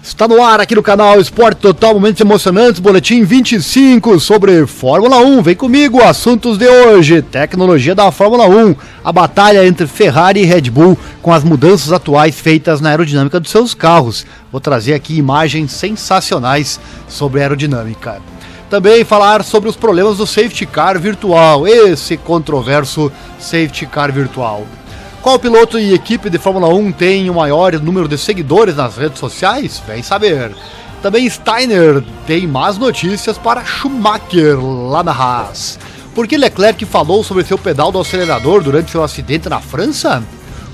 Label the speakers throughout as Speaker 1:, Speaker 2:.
Speaker 1: Está no ar aqui no canal Esporte Total, momentos emocionantes, boletim 25 sobre Fórmula 1. Vem comigo, assuntos de hoje, tecnologia da Fórmula 1, a batalha entre Ferrari e Red Bull com as mudanças atuais feitas na aerodinâmica dos seus carros. Vou trazer aqui imagens sensacionais sobre aerodinâmica. Também falar sobre os problemas do safety car virtual, esse controverso safety car virtual. Qual piloto e equipe de Fórmula 1 tem o maior número de seguidores nas redes sociais? Vem saber. Também Steiner tem más notícias para Schumacher lá na Haas. Por que Leclerc falou sobre seu pedal do acelerador durante seu acidente na França?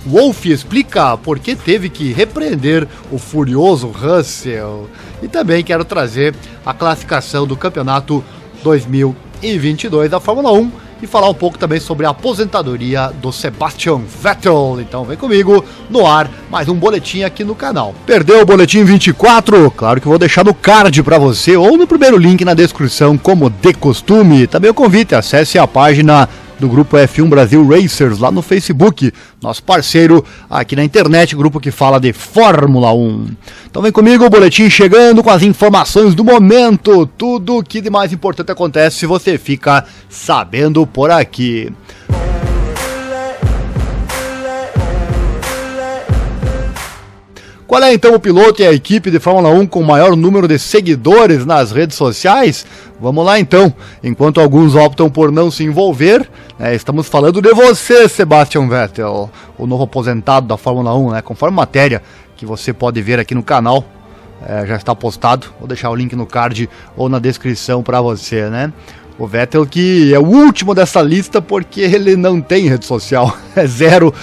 Speaker 1: Wolff explica por que teve que repreender o furioso Russell. E também quero trazer a classificação do campeonato 2022 da Fórmula 1 e falar um pouco também sobre a aposentadoria do Sebastian Vettel. Então vem comigo no ar, mais um boletim aqui no canal. Perdeu o boletim 24? Claro que vou deixar no card para você ou no primeiro link na descrição, como de costume. Também o convite, acesse a página do grupo F1 Brasil Racers lá no Facebook, nosso parceiro aqui na internet, grupo que fala de Fórmula 1. Então vem comigo, o boletim chegando com as informações do momento, tudo o que de mais importante acontece, você fica sabendo por aqui. Qual é então o piloto e a equipe de Fórmula 1 com o maior número de seguidores nas redes sociais? Vamos lá então, enquanto alguns optam por não se envolver, estamos falando de você, Sebastian Vettel, o novo aposentado da Fórmula 1, conforme matéria que você pode ver aqui no canal, já está postado, vou deixar o link no card ou na descrição para você, O Vettel que é o último dessa lista porque ele não tem rede social, é 0.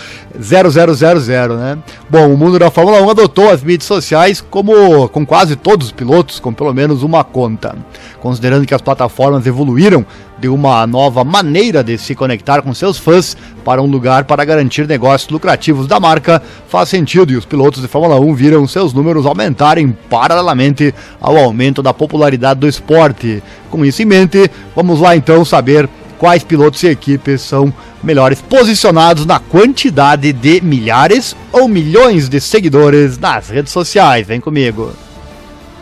Speaker 1: Bom, o mundo da Fórmula 1 adotou as mídias sociais como com quase todos os pilotos, com pelo menos uma conta. Considerando que as plataformas evoluíram de uma nova maneira de se conectar com seus fãs para um lugar para garantir negócios lucrativos da marca, faz sentido e os pilotos de Fórmula 1 viram seus números aumentarem paralelamente ao aumento da popularidade do esporte. Com isso em mente, vamos lá então saber quais pilotos e equipes são melhores posicionados na quantidade de milhares ou milhões de seguidores nas redes sociais. Vem comigo.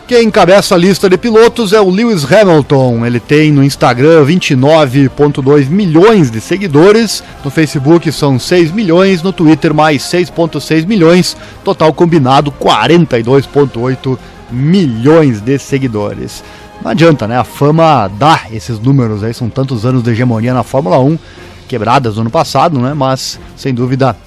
Speaker 1: Quem encabeça a lista de pilotos é o Lewis Hamilton. Ele tem no Instagram 29,2 milhões de seguidores, no Facebook são 6 milhões, no Twitter mais 6,6 milhões, total combinado 42,8 milhões de seguidores. Não adianta, a fama dá esses números aí, são tantos anos de hegemonia na Fórmula 1, quebradas no ano passado, mas sem dúvida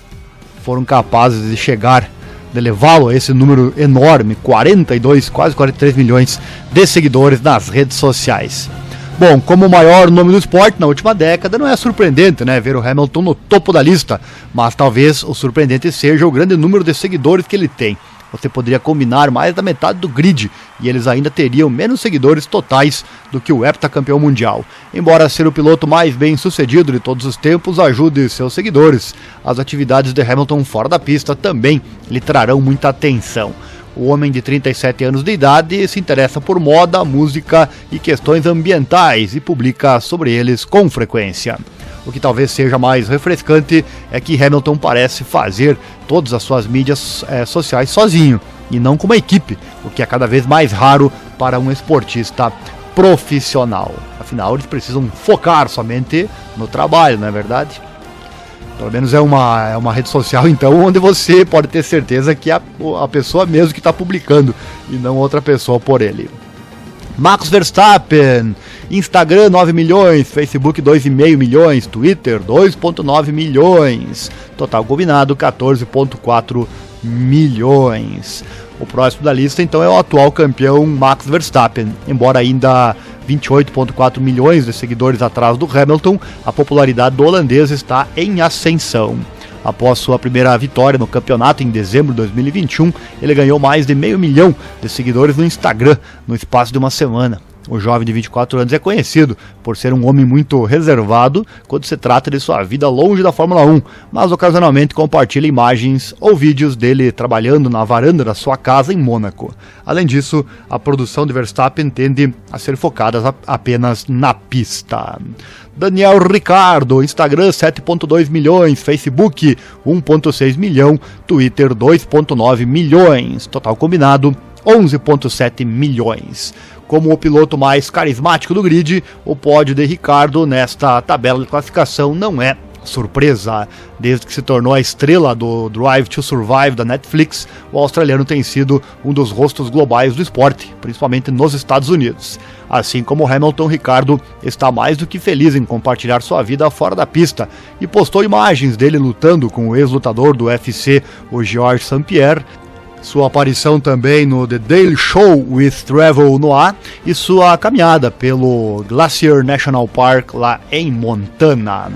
Speaker 1: foram capazes de chegar, de levá-lo a esse número enorme, 42, quase 43 milhões de seguidores nas redes sociais. Bom, como o maior nome do esporte na última década, não é surpreendente ver o Hamilton no topo da lista, mas talvez o surpreendente seja o grande número de seguidores que ele tem. Você poderia combinar mais da metade do grid e eles ainda teriam menos seguidores totais do que o heptacampeão mundial. Embora ser o piloto mais bem sucedido de todos os tempos ajude seus seguidores, as atividades de Hamilton fora da pista também lhe trarão muita atenção. O homem de 37 anos de idade se interessa por moda, música e questões ambientais e publica sobre eles com frequência. O que talvez seja mais refrescante é que Hamilton parece fazer todas as suas mídias sociais sozinho e não com uma equipe, o que é cada vez mais raro para um esportista profissional. Afinal, eles precisam focar somente no trabalho, não é verdade? Pelo menos é uma rede social, então, onde você pode ter certeza que é a pessoa mesmo que está publicando e não outra pessoa por ele. Max Verstappen, Instagram 9 milhões, Facebook 2,5 milhões, Twitter 2,9 milhões, total combinado 14,4 milhões. O próximo da lista então é o atual campeão Max Verstappen, embora ainda 28,4 milhões de seguidores atrás do Hamilton, a popularidade do holandês está em ascensão. Após sua primeira vitória no campeonato em dezembro de 2021, ele ganhou mais de 500 mil de seguidores no Instagram, no espaço de uma semana. O jovem de 24 anos é conhecido por ser um homem muito reservado quando se trata de sua vida longe da Fórmula 1, mas ocasionalmente compartilha imagens ou vídeos dele trabalhando na varanda da sua casa em Mônaco. Além disso, a produção de Verstappen tende a ser focada apenas na pista. Daniel Ricciardo, Instagram 7,2 milhões, Facebook 1,6 milhão, Twitter 2,9 milhões, total combinado 11,7 milhões. Como o piloto mais carismático do grid, o pódio de Ricciardo nesta tabela de classificação não é surpresa. Desde que se tornou a estrela do Drive to Survive da Netflix, o australiano tem sido um dos rostos globais do esporte, principalmente nos Estados Unidos. Assim como Hamilton, Ricciardo está mais do que feliz em compartilhar sua vida fora da pista e postou imagens dele lutando com o ex-lutador do UFC, o Georges St-Pierre, sua aparição também no The Daily Show with Trevor Noah e sua caminhada pelo Glacier National Park lá em Montana.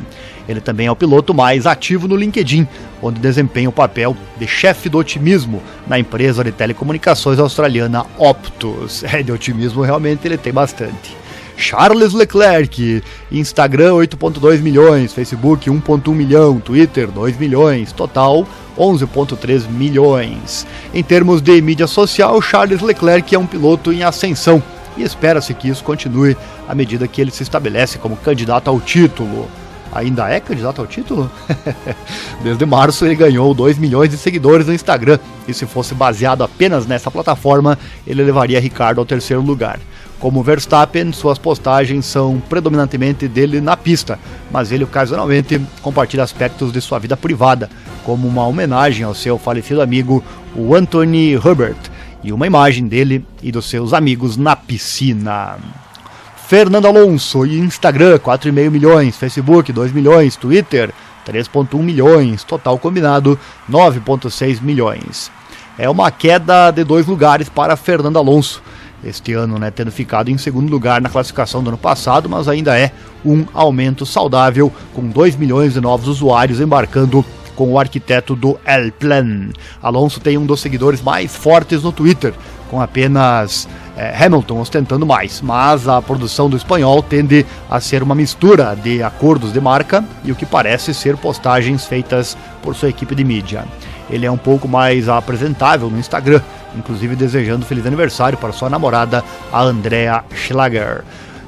Speaker 1: Ele também é o piloto mais ativo no LinkedIn, onde desempenha o papel de chefe do otimismo na empresa de telecomunicações australiana Optus. De otimismo realmente ele tem bastante. Charles Leclerc, Instagram 8,2 milhões, Facebook 1,1 milhão, Twitter 2 milhões, total 11,3 milhões. Em termos de mídia social, Charles Leclerc é um piloto em ascensão e espera-se que isso continue à medida que ele se estabelece como candidato ao título. Ainda é candidato ao título? Desde março ele ganhou 2 milhões de seguidores no Instagram, e se fosse baseado apenas nessa plataforma, ele levaria Ricciardo ao terceiro lugar. Como Verstappen, suas postagens são predominantemente dele na pista, mas ele ocasionalmente compartilha aspectos de sua vida privada, como uma homenagem ao seu falecido amigo, o Anthony Herbert, e uma imagem dele e dos seus amigos na piscina. Fernando Alonso, Instagram 4,5 milhões, Facebook 2 milhões, Twitter 3,1 milhões, total combinado 9,6 milhões. É uma queda de 2 lugares para Fernando Alonso este ano, tendo ficado em segundo lugar na classificação do ano passado, mas ainda é um aumento saudável, com 2 milhões de novos usuários embarcando com o arquiteto do El Plan. Alonso tem um dos seguidores mais fortes no Twitter, com apenas Hamilton ostentando mais, mas a produção do espanhol tende a ser uma mistura de acordos de marca e o que parece ser postagens feitas por sua equipe de mídia. Ele é um pouco mais apresentável no Instagram, inclusive desejando feliz aniversário para sua namorada, a Andrea Schlager,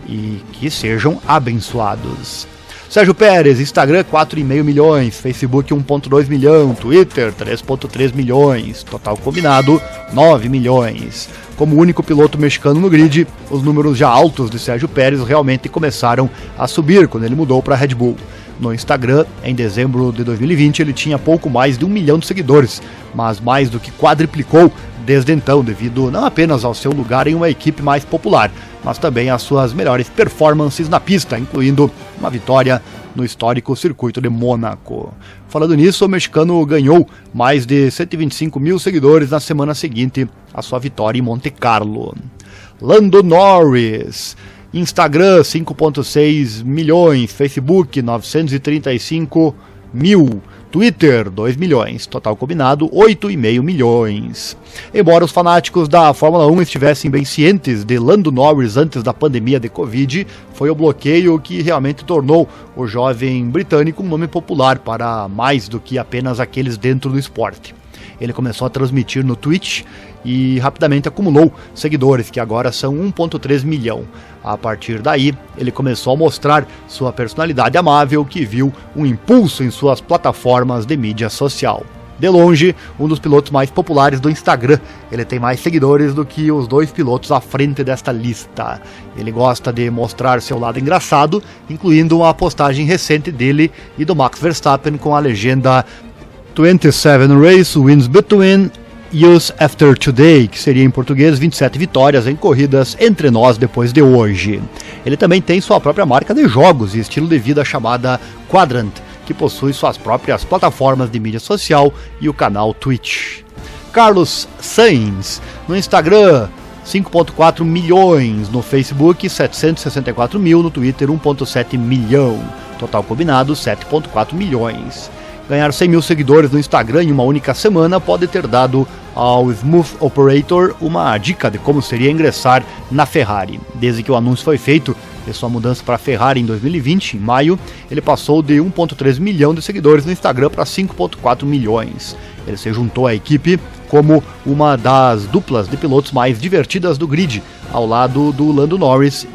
Speaker 1: e que sejam abençoados. Sérgio Pérez, Instagram 4,5 milhões, Facebook 1,2 milhão, Twitter 3,3 milhões, total combinado 9 milhões. Como único piloto mexicano no grid, os números já altos de Sérgio Pérez realmente começaram a subir quando ele mudou para a Red Bull. No Instagram, em dezembro de 2020, ele tinha pouco mais de 1 milhão de seguidores, mas mais do que quadriplicou desde então, devido não apenas ao seu lugar em uma equipe mais popular, mas também às suas melhores performances na pista, incluindo uma vitória no histórico circuito de Mônaco. Falando nisso, o mexicano ganhou mais de 125 mil seguidores na semana seguinte à sua vitória em Monte Carlo. Lando Norris, Instagram 5,6 milhões, Facebook 935 mil, Twitter 2 milhões, total combinado 8,5 milhões. Embora os fanáticos da Fórmula 1 estivessem bem cientes de Lando Norris antes da pandemia de Covid, foi o bloqueio que realmente tornou o jovem britânico um nome popular para mais do que apenas aqueles dentro do esporte. Ele começou a transmitir no Twitch e rapidamente acumulou seguidores, que agora são 1,3 milhão. A partir daí, ele começou a mostrar sua personalidade amável, que viu um impulso em suas plataformas de mídia social. De longe, um dos pilotos mais populares do Instagram. Ele tem mais seguidores do que os 2 pilotos à frente desta lista. Ele gosta de mostrar seu lado engraçado, incluindo uma postagem recente dele e do Max Verstappen com a legenda 27 race wins between us after today, que seria em português 27 vitórias em corridas entre nós depois de hoje. Ele também tem sua própria marca de jogos e estilo de vida chamada Quadrant, que possui suas próprias plataformas de mídia social e o canal Twitch. Carlos Sainz, no Instagram 5,4 milhões, no Facebook 764 mil, no Twitter 1,7 milhão, total combinado 7,4 milhões. Ganhar 100 mil seguidores no Instagram em uma única semana pode ter dado ao Smooth Operator uma dica de como seria ingressar na Ferrari. Desde que o anúncio foi feito de sua mudança para a Ferrari em 2020, em maio, ele passou de 1,3 milhão de seguidores no Instagram para 5,4 milhões. Ele se juntou à equipe como uma das duplas de pilotos mais divertidas do grid, ao lado do Lando Norris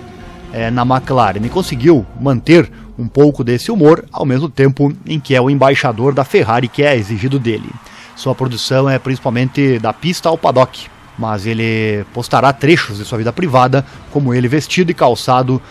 Speaker 1: na McLaren, e conseguiu manter um pouco desse humor, ao mesmo tempo em que é o embaixador da Ferrari que é exigido dele. Sua produção é principalmente da pista ao paddock, mas ele postará trechos de sua vida privada, como ele vestido e calçado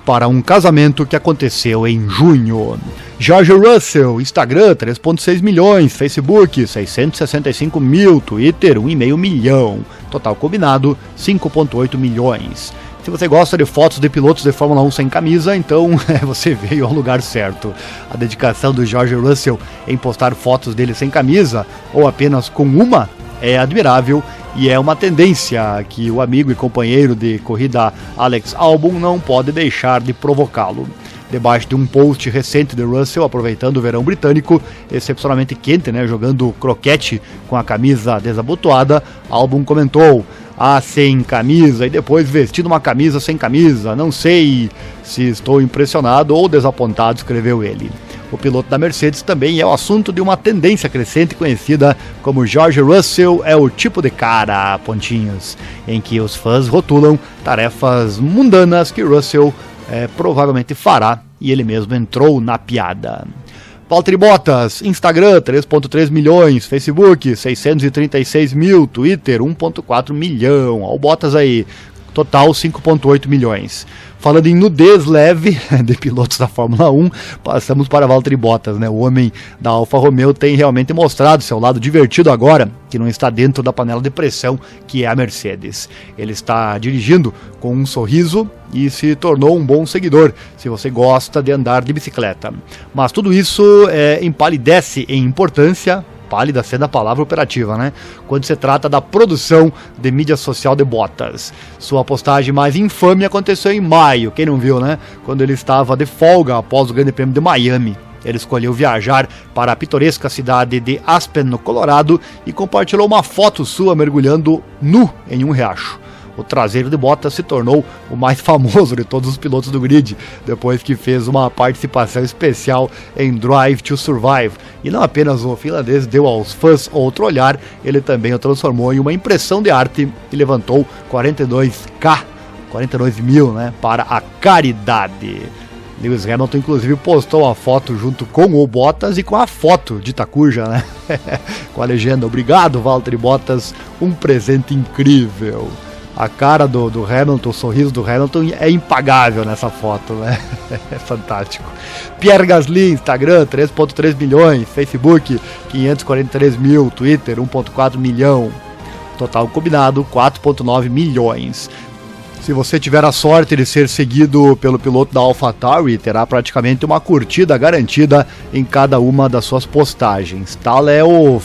Speaker 1: para um casamento que aconteceu em junho. George Russell, Instagram 3,6 milhões, Facebook 665 mil, Twitter 1,5 milhão, total combinado 5,8 milhões. Se você gosta de fotos de pilotos de Fórmula 1 sem camisa, então você veio ao lugar certo. A dedicação do George Russell em postar fotos dele sem camisa, ou apenas com uma, é admirável e é uma tendência que o amigo e companheiro de corrida Alex Albon não pode deixar de provocá-lo. Debaixo de um post recente de Russell, aproveitando o verão britânico, excepcionalmente quente, jogando croquete com a camisa desabotoada, Albon comentou: sem camisa, e depois vestindo uma camisa sem camisa, não sei se estou impressionado ou desapontado, escreveu ele. O piloto da Mercedes também é o assunto de uma tendência crescente conhecida como George Russell é o tipo de cara, pontinhos, em que os fãs rotulam tarefas mundanas que Russell provavelmente fará, e ele mesmo entrou na piada. Valtteri Bottas, Instagram 3,3 milhões, Facebook 636 mil, Twitter 1,4 milhão, o Bottas aí, total 5,8 milhões. Falando em nudez leve de pilotos da Fórmula 1, passamos para Valtteri Bottas, O homem da Alfa Romeo tem realmente mostrado seu lado divertido agora, que não está dentro da panela de pressão que é a Mercedes. Ele está dirigindo com um sorriso e se tornou um bom seguidor, se você gosta de andar de bicicleta. Mas tudo isso empalidece em importância, pálida sendo a palavra operativa, quando se trata da produção de mídia social de Bottas. Sua postagem mais infame aconteceu em maio, quem não viu, quando ele estava de folga após o Grande Prêmio de Miami. Ele escolheu viajar para a pitoresca cidade de Aspen, no Colorado, e compartilhou uma foto sua mergulhando nu em um riacho. O traseiro de Bottas se tornou o mais famoso de todos os pilotos do grid, depois que fez uma participação especial em Drive to Survive. E não apenas o finlandês deu aos fãs outro olhar, ele também o transformou em uma impressão de arte e levantou 42 mil, para a caridade. Lewis Hamilton inclusive postou a foto junto com o Bottas e com a foto de Takuja, com a legenda: obrigado Valtteri Bottas, um presente incrível. A cara do Hamilton, o sorriso do Hamilton é impagável nessa foto, É fantástico. Pierre Gasly, Instagram 3,3 milhões, Facebook 543 mil, Twitter 1,4 milhão, total combinado 4,9 milhões. Se você tiver a sorte de ser seguido pelo piloto da AlphaTauri, terá praticamente uma curtida garantida em cada uma das suas postagens. Tal é a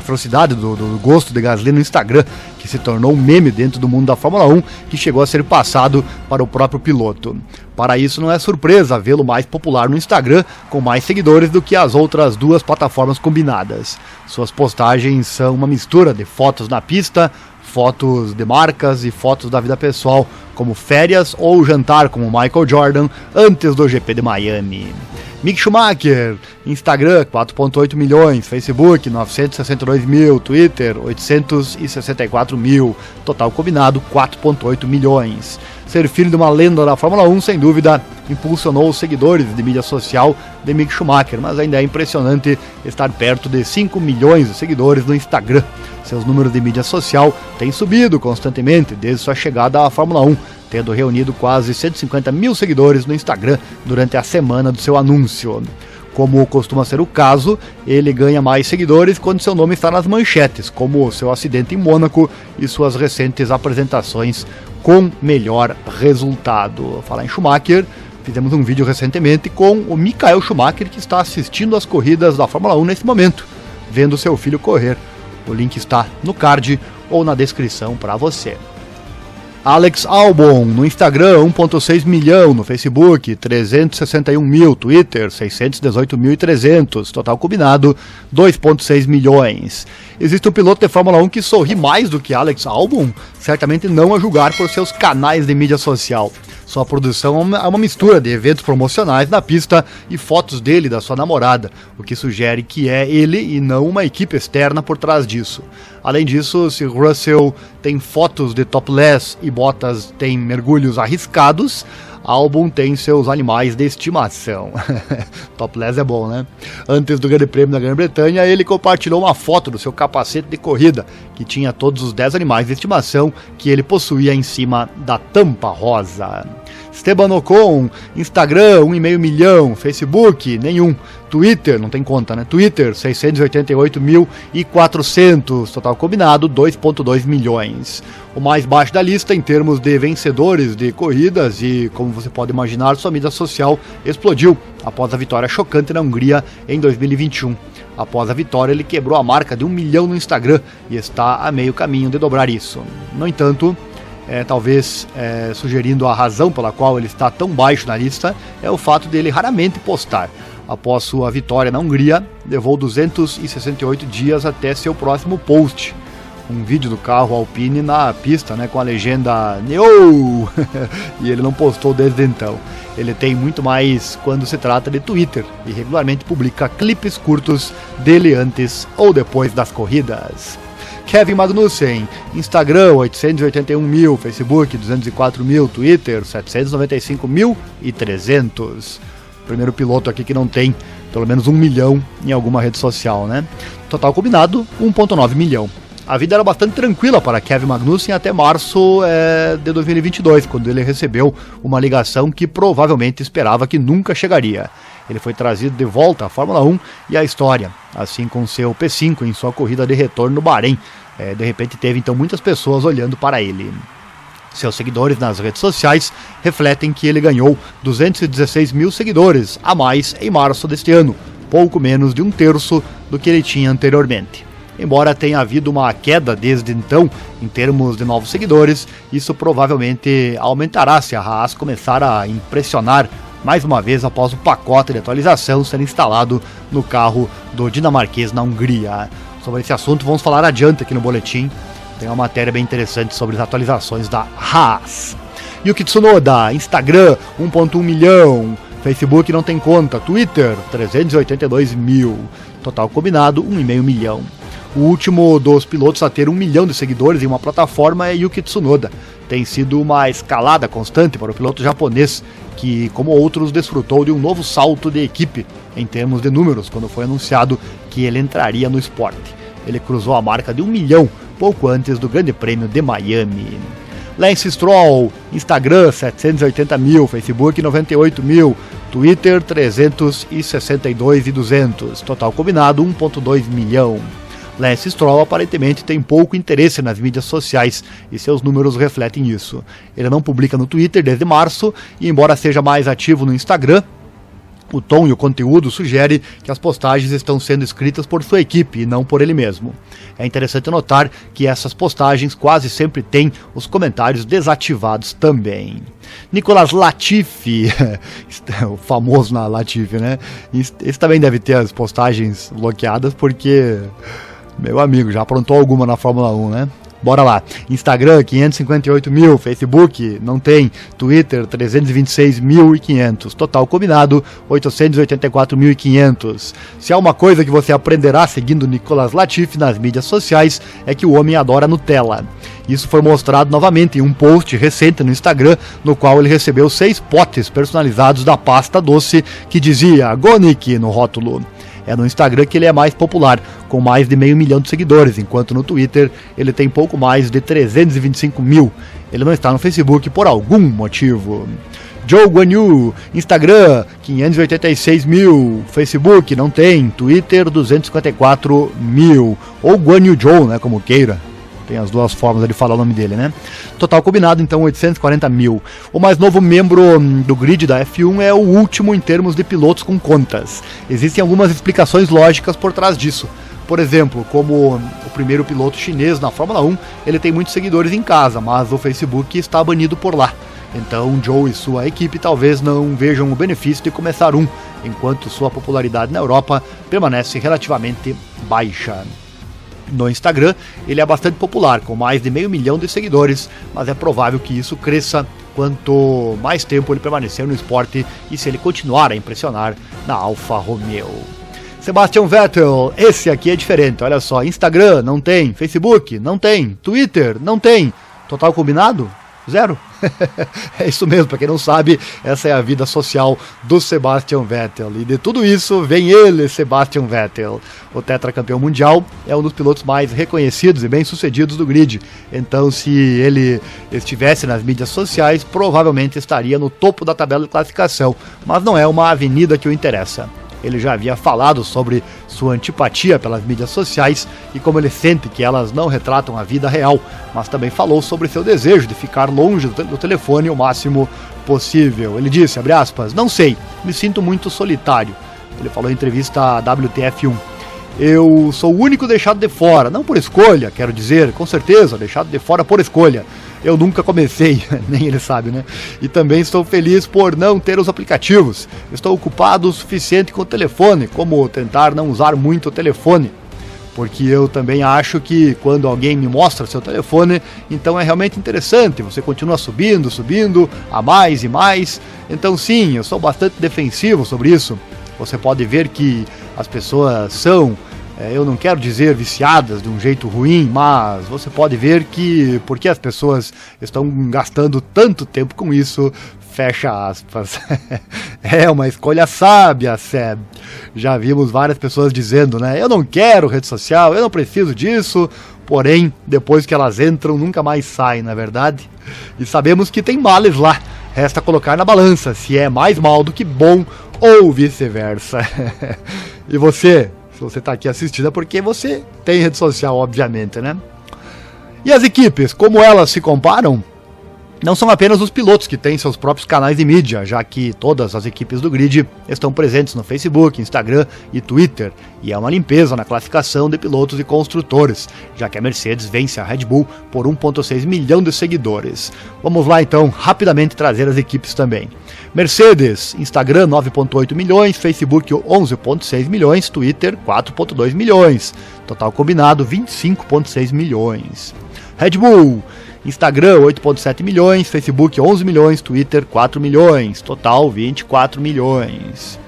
Speaker 1: ferocidade do gosto de Gasly no Instagram, que se tornou um meme dentro do mundo da Fórmula 1, que chegou a ser passado para o próprio piloto. Para isso, não é surpresa vê-lo mais popular no Instagram, com mais seguidores do que as outras duas plataformas combinadas. Suas postagens são uma mistura de fotos na pista, fotos de marcas e fotos da vida pessoal, como férias ou jantar com o Michael Jordan antes do GP de Miami. Mick Schumacher, Instagram 4,8 milhões, Facebook 962 mil, Twitter 864 mil, total combinado 4,8 milhões. Ser filho de uma lenda da Fórmula 1, sem dúvida, impulsionou os seguidores de mídia social de Mick Schumacher, mas ainda é impressionante estar perto de 5 milhões de seguidores no Instagram. Seus números de mídia social têm subido constantemente desde sua chegada à Fórmula 1, tendo reunido quase 150 mil seguidores no Instagram durante a semana do seu anúncio. Como costuma ser o caso, ele ganha mais seguidores quando seu nome está nas manchetes, como seu acidente em Mônaco e suas recentes apresentações com melhor resultado. Falar em Schumacher, fizemos um vídeo recentemente com o Michael Schumacher, que está assistindo às corridas da Fórmula 1 nesse momento, vendo seu filho correr. O link está no card ou na descrição para você. Alex Albon, no Instagram 1,6 milhão, no Facebook 361 mil, Twitter 618.300, total combinado 2,6 milhões. Existe um piloto de Fórmula 1 que sorri mais do que Alex Albon? Certamente não a julgar por seus canais de mídia social. Sua produção é uma mistura de eventos promocionais na pista e fotos dele e da sua namorada, o que sugere que é ele e não uma equipe externa por trás disso. Além disso, se Russell tem fotos de topless e Bottas tem mergulhos arriscados, Albon tem seus animais de estimação. Topless é bom, né? Antes do Grande Prêmio da Grã-Bretanha, ele compartilhou uma foto do seu capacete de corrida, que tinha todos os 10 animais de estimação que ele possuía em cima da tampa rosa. Esteban Ocon, Instagram 1,5 milhão, Facebook nenhum, Twitter, não tem conta, né? Twitter 688.400, total combinado 2,2 milhões. O mais baixo da lista em termos de vencedores de corridas e, como você pode imaginar, sua mídia social explodiu após a vitória chocante na Hungria em 2021. Após a vitória, ele quebrou a marca de 1 milhão no Instagram e está a meio caminho de dobrar isso. No entanto, talvez sugerindo a razão pela qual ele está tão baixo na lista, é o fato dele raramente postar. Após sua vitória na Hungria, levou 268 dias até seu próximo post. Um vídeo do carro Alpine na pista, né, com a legenda "Neo!" e ele não postou desde então. Ele tem muito mais quando se trata de Twitter e regularmente publica clipes curtos dele antes ou depois das corridas. Kevin Magnussen, Instagram 881 mil, Facebook 204 mil, Twitter 795.300. Primeiro piloto aqui que não tem pelo menos 1 milhão em alguma rede social, né? Total combinado 1,9 milhão. A vida era bastante tranquila para Kevin Magnussen até março de 2022, quando ele recebeu uma ligação que provavelmente esperava que nunca chegaria. Ele foi trazido de volta à Fórmula 1 e à história, assim com seu P5 em sua corrida de retorno no Bahrein. De repente teve então muitas pessoas olhando para ele. Seus seguidores nas redes sociais refletem que ele ganhou 216 mil seguidores a mais em março deste ano, pouco menos de um terço do que ele tinha anteriormente. Embora tenha havido uma queda desde então em termos de novos seguidores, isso provavelmente aumentará se a Haas começar a impressionar mais uma vez após o pacote de atualização ser instalado no carro do dinamarquês na Hungria. Sobre esse assunto vamos falar adiante aqui no boletim. Tem uma matéria bem interessante sobre as atualizações da Haas. Yuki Tsunoda, Instagram 1,1 milhão, Facebook não tem conta, Twitter 382 mil, total combinado 1,5 milhão. O último dos pilotos a ter 1 milhão de seguidores em uma plataforma é Yuki Tsunoda. Tem sido uma escalada constante para o piloto japonês, que, como outros, desfrutou de um novo salto de equipe em termos de números, quando foi anunciado que ele entraria no esporte. Ele cruzou a marca de 1 milhão pouco antes do Grande Prêmio de Miami. Lance Stroll, Instagram 780 mil, Facebook 98 mil, Twitter 362.200, total combinado 1,2 milhão. Lance Stroll aparentemente tem pouco interesse nas mídias sociais e seus números refletem isso. Ele não publica no Twitter desde março e, embora seja mais ativo no Instagram, o tom e o conteúdo sugere que as postagens estão sendo escritas por sua equipe e não por ele mesmo. É interessante notar que essas postagens quase sempre têm os comentários desativados também. Nicolas Latifi, o famoso na Latifi, né? Esse também deve ter as postagens bloqueadas porque, meu amigo, já aprontou alguma na Fórmula 1, né? Bora lá. Instagram 558 mil, Facebook não tem, Twitter 326.500, total combinado 884.500. Se há uma coisa que você aprenderá seguindo Nicolas Latifi nas mídias sociais é que o homem adora Nutella. Isso foi mostrado novamente em um post recente no Instagram, no qual ele recebeu 6 potes personalizados da pasta doce que dizia "Gonic" no rótulo. É no Instagram que ele é mais popular, com mais de 500 mil de seguidores, enquanto no Twitter ele tem pouco mais de 325 mil. Ele não está no Facebook por algum motivo. Zhou Guanyu, Instagram 586 mil, Facebook não tem, Twitter 254 mil, ou Guanyu Zhou, né, como queira. Tem as duas formas de falar o nome dele, né? Total combinado, então, 840 mil. O mais novo membro do grid da F1 é o último em termos de pilotos com contas. Existem algumas explicações lógicas por trás disso. Por exemplo, como o primeiro piloto chinês na Fórmula 1, ele tem muitos seguidores em casa, mas o Facebook está banido por lá. Então, Zhou e sua equipe talvez não vejam o benefício de começar um, enquanto sua popularidade na Europa permanece relativamente baixa. No Instagram, ele é bastante popular, com mais de 500 mil de seguidores, mas é provável que isso cresça quanto mais tempo ele permanecer no esporte e se ele continuar a impressionar na Alfa Romeo. Sebastian Vettel, esse aqui é diferente, olha só, Instagram não tem, Facebook não tem, Twitter não tem, total combinado Zero. É isso mesmo, para quem não sabe, essa é a vida social do Sebastian Vettel. E de tudo isso vem ele, Sebastian Vettel. O tetracampeão mundial é um dos pilotos mais reconhecidos e bem-sucedidos do grid. Então, se ele estivesse nas mídias sociais, provavelmente estaria no topo da tabela de classificação. Mas não é uma avenida que o interessa. Ele já havia falado sobre sua antipatia pelas mídias sociais e como ele sente que elas não retratam a vida real, mas também falou sobre seu desejo de ficar longe do telefone o máximo possível. Ele disse, abre aspas, não sei, me sinto muito solitário. Ele falou em entrevista à WTF1. Eu sou o único deixado de fora, não por escolha, quero dizer, com certeza, deixado de fora por escolha. Eu nunca comecei, nem ele sabe, né? E também estou feliz por não ter os aplicativos. Estou ocupado o suficiente com o telefone, como tentar não usar muito o telefone. Porque eu também acho que quando alguém me mostra seu telefone, então é realmente interessante. Você continua subindo, a mais e mais. Então sim, eu sou bastante defensivo sobre isso. Você pode ver que as pessoas são... eu não quero dizer viciadas de um jeito ruim, mas você pode ver que porque as pessoas estão gastando tanto tempo com isso, fecha aspas. É uma escolha sábia, Seb. Já vimos várias pessoas dizendo, né? Eu não quero rede social, eu não preciso disso, porém, depois que elas entram, nunca mais saem, não é verdade? E sabemos que tem males lá. Resta colocar na balança se é mais mal do que bom ou vice-versa. E você? Se você está aqui assistindo é porque você tem rede social, obviamente, né? E as equipes, como elas se comparam? Não são apenas os pilotos que têm seus próprios canais de mídia, já que todas as equipes do grid estão presentes no Facebook, Instagram e Twitter, e é uma limpeza na classificação de pilotos e construtores, já que a Mercedes vence a Red Bull por 1,6 milhão de seguidores. Vamos lá então, rapidamente trazer as equipes também. Mercedes, Instagram 9,8 milhões, Facebook 11,6 milhões, Twitter 4,2 milhões, total combinado 25,6 milhões. Red Bull, Instagram 8,7 milhões, Facebook 11 milhões, Twitter 4 milhões, total 24 milhões.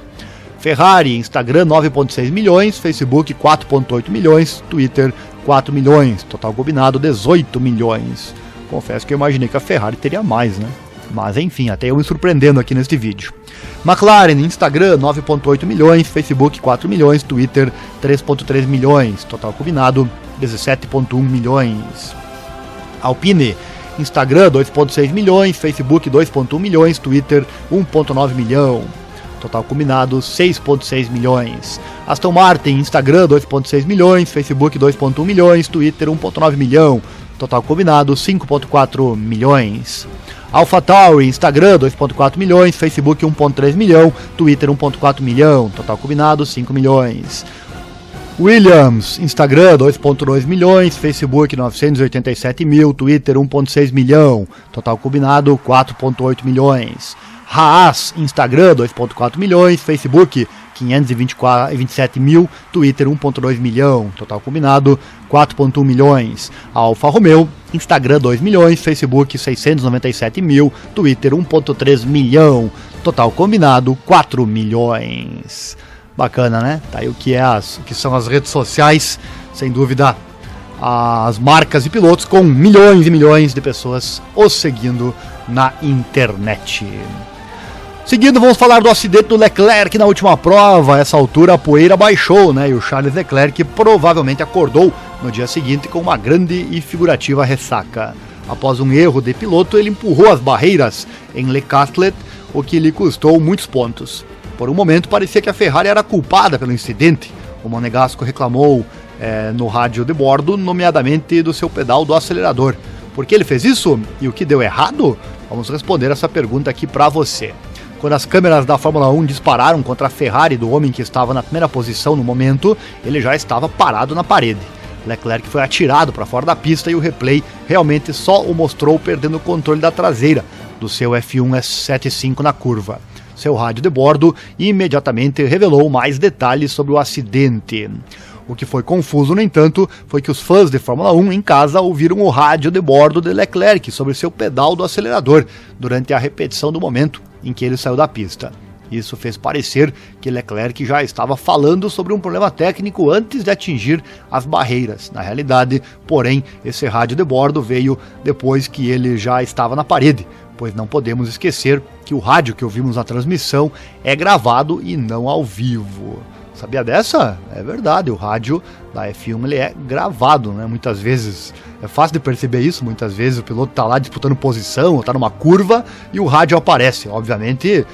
Speaker 1: Ferrari, Instagram 9,6 milhões, Facebook 4,8 milhões, Twitter 4 milhões, total combinado 18 milhões. Confesso que eu imaginei que a Ferrari teria mais, né? Mas enfim, até eu me surpreendendo aqui neste vídeo. McLaren, Instagram 9,8 milhões, Facebook 4 milhões, Twitter 3,3 milhões, total combinado 17,1 milhões. Alpine, Instagram 2,6 milhões, Facebook 2,1 milhões, Twitter 1,9 milhão, total combinado 6,6 milhões. Aston Martin, Instagram 2,6 milhões, Facebook 2,1 milhões, Twitter 1,9 milhão, total combinado 5,4 milhões. AlphaTauri, Instagram 2,4 milhões, Facebook 1,3 milhão, Twitter 1,4 milhão, total combinado 5 milhões. Williams, Instagram 2,2 milhões, Facebook 987 mil, Twitter 1,6 milhão, total combinado 4,8 milhões. Haas, Instagram 2,4 milhões, Facebook 527 mil, Twitter 1,2 milhão, total combinado 4,1 milhões. Alfa Romeo, Instagram 2 milhões, Facebook 697 mil, Twitter 1,3 milhão, total combinado 4 milhões. Bacana, né? Tá aí o que são as redes sociais, sem dúvida, as marcas e pilotos com milhões e milhões de pessoas os seguindo na internet. Seguindo, vamos falar do acidente do Leclerc na última prova. A essa altura a poeira baixou, né? E o Charles Leclerc provavelmente acordou no dia seguinte com uma grande e figurativa ressaca. Após um erro de piloto, ele empurrou as barreiras em Le Castellet, o que lhe custou muitos pontos. Por um momento parecia que a Ferrari era culpada pelo incidente. O Monegasco reclamou no rádio de bordo, nomeadamente do seu pedal do acelerador. Por que ele fez isso? E o que deu errado? Vamos responder essa pergunta aqui para você. Quando as câmeras da Fórmula 1 dispararam contra a Ferrari do homem que estava na primeira posição no momento, ele já estava parado na parede. Leclerc foi atirado para fora da pista e o replay realmente só o mostrou perdendo o controle da traseira do seu F1 S75 na curva. Seu rádio de bordo imediatamente revelou mais detalhes sobre o acidente. O que foi confuso, no entanto, foi que os fãs de Fórmula 1 em casa ouviram o rádio de bordo de Leclerc sobre seu pedal do acelerador durante a repetição do momento em que ele saiu da pista. Isso fez parecer que Leclerc já estava falando sobre um problema técnico antes de atingir as barreiras. Na realidade, porém, esse rádio de bordo veio depois que ele já estava na parede, pois não podemos esquecer que o rádio que ouvimos na transmissão é gravado e não ao vivo. Sabia dessa? É verdade, o rádio da F1 ele é gravado, né? Muitas vezes é fácil de perceber isso, muitas vezes o piloto está lá disputando posição, ou está numa curva e o rádio aparece. Obviamente,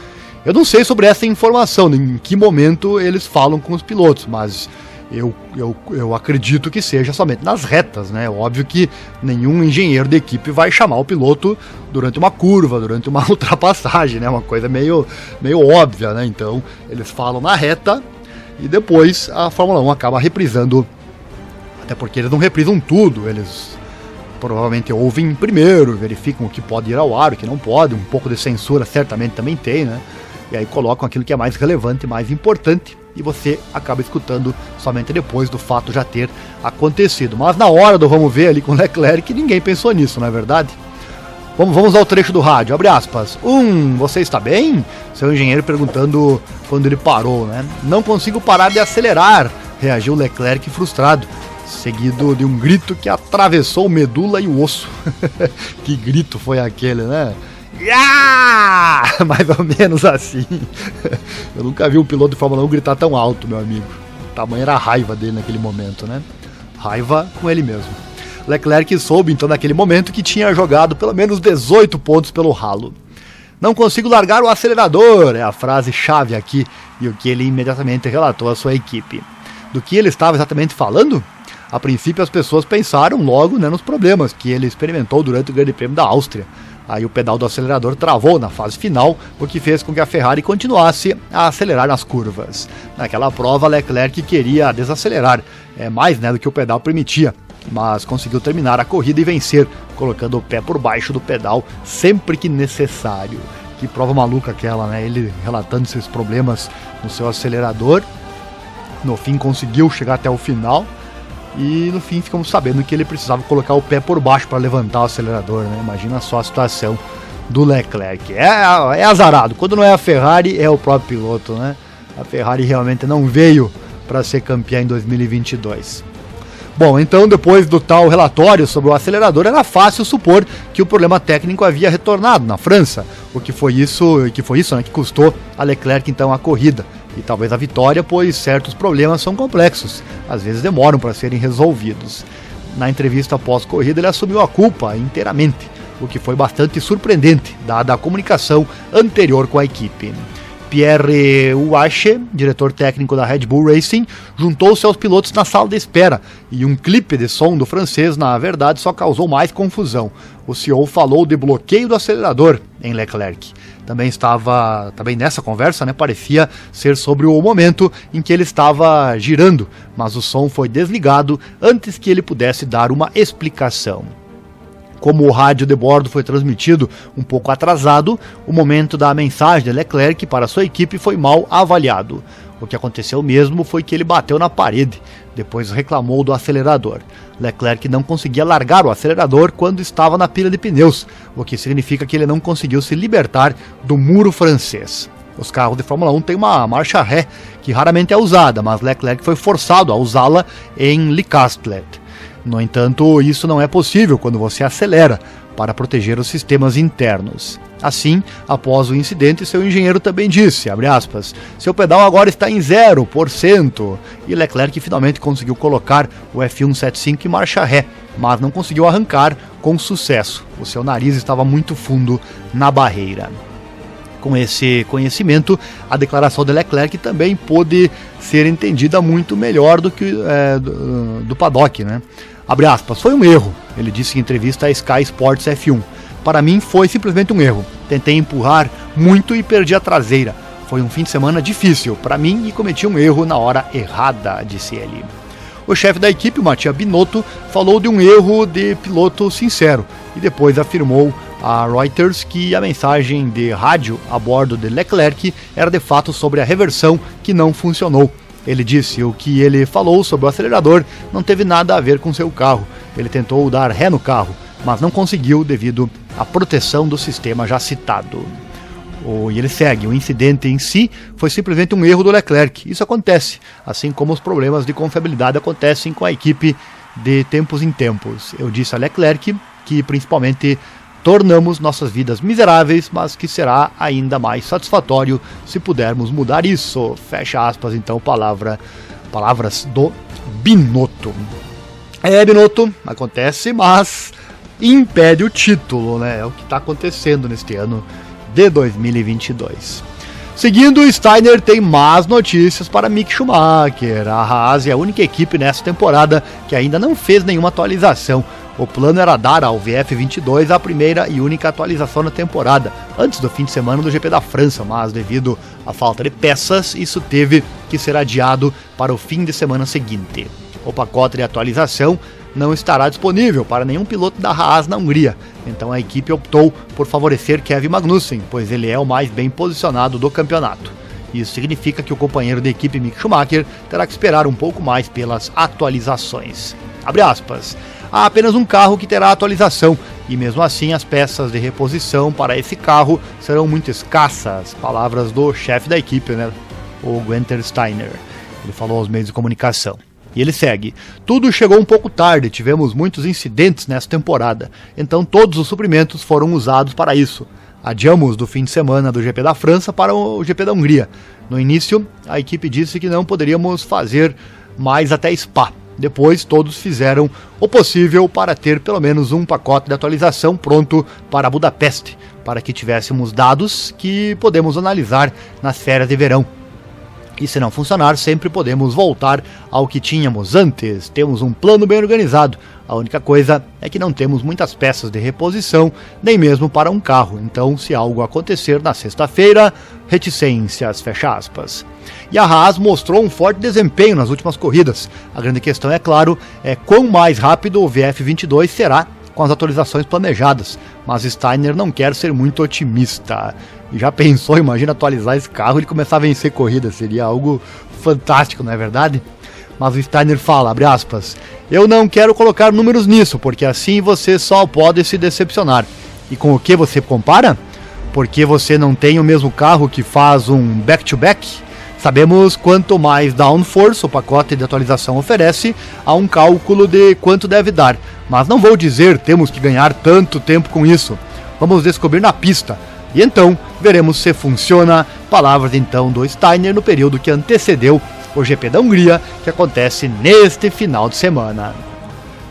Speaker 1: eu não sei sobre essa informação, em que momento eles falam com os pilotos, mas eu acredito que seja somente nas retas, né? Óbvio que nenhum engenheiro de equipe vai chamar o piloto durante uma curva, durante uma ultrapassagem, né? Uma coisa meio óbvia, né? Então, eles falam na reta e depois a Fórmula 1 acaba reprisando, até porque eles não reprisam tudo, eles provavelmente ouvem primeiro, verificam o que pode ir ao ar, o que não pode, um pouco de censura certamente também tem, né? E aí colocam aquilo que é mais relevante, mais importante, e você acaba escutando somente depois do fato já ter acontecido. Mas na hora do vamos ver ali com o Leclerc, ninguém pensou nisso, não é verdade? Vamos ao trecho do rádio, abre aspas. Você está bem? Seu engenheiro perguntando quando ele parou, né? Não consigo parar de acelerar, reagiu Leclerc frustrado, seguido de um grito que atravessou medula e o osso. Que grito foi aquele, né? Yeah! Mais ou menos assim. Eu nunca vi um piloto de Fórmula 1 gritar tão alto, meu amigo. O tamanho era a raiva dele naquele momento, né? Raiva com ele mesmo. Leclerc soube então naquele momento que tinha jogado pelo menos 18 pontos pelo ralo. Não consigo largar o acelerador, é a frase-chave aqui, e o que ele imediatamente relatou à sua equipe. Do que ele estava exatamente falando? A princípio as pessoas pensaram logo, né, nos problemas que ele experimentou durante o Grande Prêmio da Áustria. Aí o pedal do acelerador travou na fase final, o que fez com que a Ferrari continuasse a acelerar nas curvas. Naquela prova, Leclerc queria desacelerar, mais, né, do que o pedal permitia, mas conseguiu terminar a corrida e vencer, colocando o pé por baixo do pedal sempre que necessário. Que prova maluca aquela, né? Ele relatando esses problemas no seu acelerador. No fim conseguiu chegar até o final e no fim ficamos sabendo que ele precisava colocar o pé por baixo para levantar o acelerador, né? Imagina só a situação do Leclerc. É azarado. Quando não é a Ferrari, é o próprio piloto, né? A Ferrari realmente não veio para ser campeã em 2022. Bom, então depois do tal relatório sobre o acelerador, era fácil supor que o problema técnico havia retornado na França, o que foi isso, né, que custou a Leclerc então a corrida e talvez a vitória, pois certos problemas são complexos, às vezes demoram para serem resolvidos. Na entrevista pós-corrida ele assumiu a culpa inteiramente, o que foi bastante surpreendente, dada a comunicação anterior com a equipe. Pierre Uache, diretor técnico da Red Bull Racing, juntou-se aos pilotos na sala de espera e um clipe de som do francês, na verdade, só causou mais confusão. O CEO falou de bloqueio do acelerador em Leclerc. Também nessa conversa, né, parecia ser sobre o momento em que ele estava girando, mas o som foi desligado antes que ele pudesse dar uma explicação. Como o rádio de bordo foi transmitido um pouco atrasado, o momento da mensagem de Leclerc para sua equipe foi mal avaliado. O que aconteceu mesmo foi que ele bateu na parede, depois reclamou do acelerador. Leclerc não conseguia largar o acelerador quando estava na pilha de pneus, o que significa que ele não conseguiu se libertar do muro francês. Os carros de Fórmula 1 têm uma marcha ré, que raramente é usada, mas Leclerc foi forçado a usá-la em Le Castellet. No entanto, isso não é possível quando você acelera, para proteger os sistemas internos. Assim, após o incidente, seu engenheiro também disse, abre aspas, seu pedal agora está em 0%, e Leclerc finalmente conseguiu colocar o F175 em marcha ré, mas não conseguiu arrancar com sucesso. O seu nariz estava muito fundo na barreira. Com esse conhecimento, a declaração de Leclerc também pôde ser entendida muito melhor do que do paddock, né? Abre aspas, foi um erro, ele disse em entrevista à Sky Sports F1. Para mim foi simplesmente um erro. Tentei empurrar muito e perdi a traseira. Foi um fim de semana difícil para mim e cometi um erro na hora errada, disse ele. O chefe da equipe, Mattia Binotto, falou de um erro de piloto sincero e depois afirmou a Reuters que a mensagem de rádio a bordo de Leclerc era de fato sobre a reversão que não funcionou. Ele disse o que ele falou sobre o acelerador não teve nada a ver com seu carro. Ele tentou dar ré no carro, mas não conseguiu devido à proteção do sistema já citado. E ele segue, o incidente em si foi simplesmente um erro do Leclerc. Isso acontece, assim como os problemas de confiabilidade acontecem com a equipe de tempos em tempos. Eu disse a Leclerc que principalmente tornamos nossas vidas miseráveis, mas que será ainda mais satisfatório se pudermos mudar isso. Fecha aspas, então, palavras do Binotto. Binotto, acontece, mas impede o título, né? É o que está acontecendo neste ano de 2022. Seguindo, Steiner tem más notícias para Mick Schumacher. A Haas é a única equipe nessa temporada que ainda não fez nenhuma atualização. O plano era dar ao VF22 a primeira e única atualização na temporada, antes do fim de semana do GP da França, mas devido à falta de peças, isso teve que ser adiado para o fim de semana seguinte. O pacote de atualização não estará disponível para nenhum piloto da Haas na Hungria, então a equipe optou por favorecer Kevin Magnussen, pois ele é o mais bem posicionado do campeonato. Isso significa que o companheiro de equipe Mick Schumacher terá que esperar um pouco mais pelas atualizações. Abre aspas. Há apenas um carro que terá atualização, e mesmo assim as peças de reposição para esse carro serão muito escassas. Palavras do chefe da equipe, né, o Guenther Steiner. Ele falou aos meios de comunicação. E ele segue. Tudo chegou um pouco tarde, tivemos muitos incidentes nessa temporada, então todos os suprimentos foram usados para isso. Adiamos do fim de semana do GP da França para o GP da Hungria. No início, a equipe disse que não poderíamos fazer mais até Spa. Depois, todos fizeram o possível para ter pelo menos um pacote de atualização pronto para Budapeste, para que tivéssemos dados que podemos analisar nas férias de verão. E se não funcionar, sempre podemos voltar ao que tínhamos antes. Temos um plano bem organizado. A única coisa é que não temos muitas peças de reposição, nem mesmo para um carro. Então, se algo acontecer na sexta-feira, reticências, fecha aspas. E a Haas mostrou um forte desempenho nas últimas corridas. A grande questão, é claro, é quão mais rápido o VF22 será com as atualizações planejadas. Mas Steiner não quer ser muito otimista. E já pensou, imagina atualizar esse carro e ele começar a vencer corrida, seria algo fantástico, não é verdade? Mas o Steiner fala, abre aspas, eu não quero colocar números nisso, porque assim você só pode se decepcionar. E com o que você compara? Porque você não tem o mesmo carro que faz um back-to-back? Sabemos quanto mais downforce o pacote de atualização oferece, há um cálculo de quanto deve dar. Mas não vou dizer temos que ganhar tanto tempo com isso. Vamos descobrir na pista. E então, veremos se funciona. Palavras então do Steiner no período que antecedeu o GP da Hungria, que acontece neste final de semana.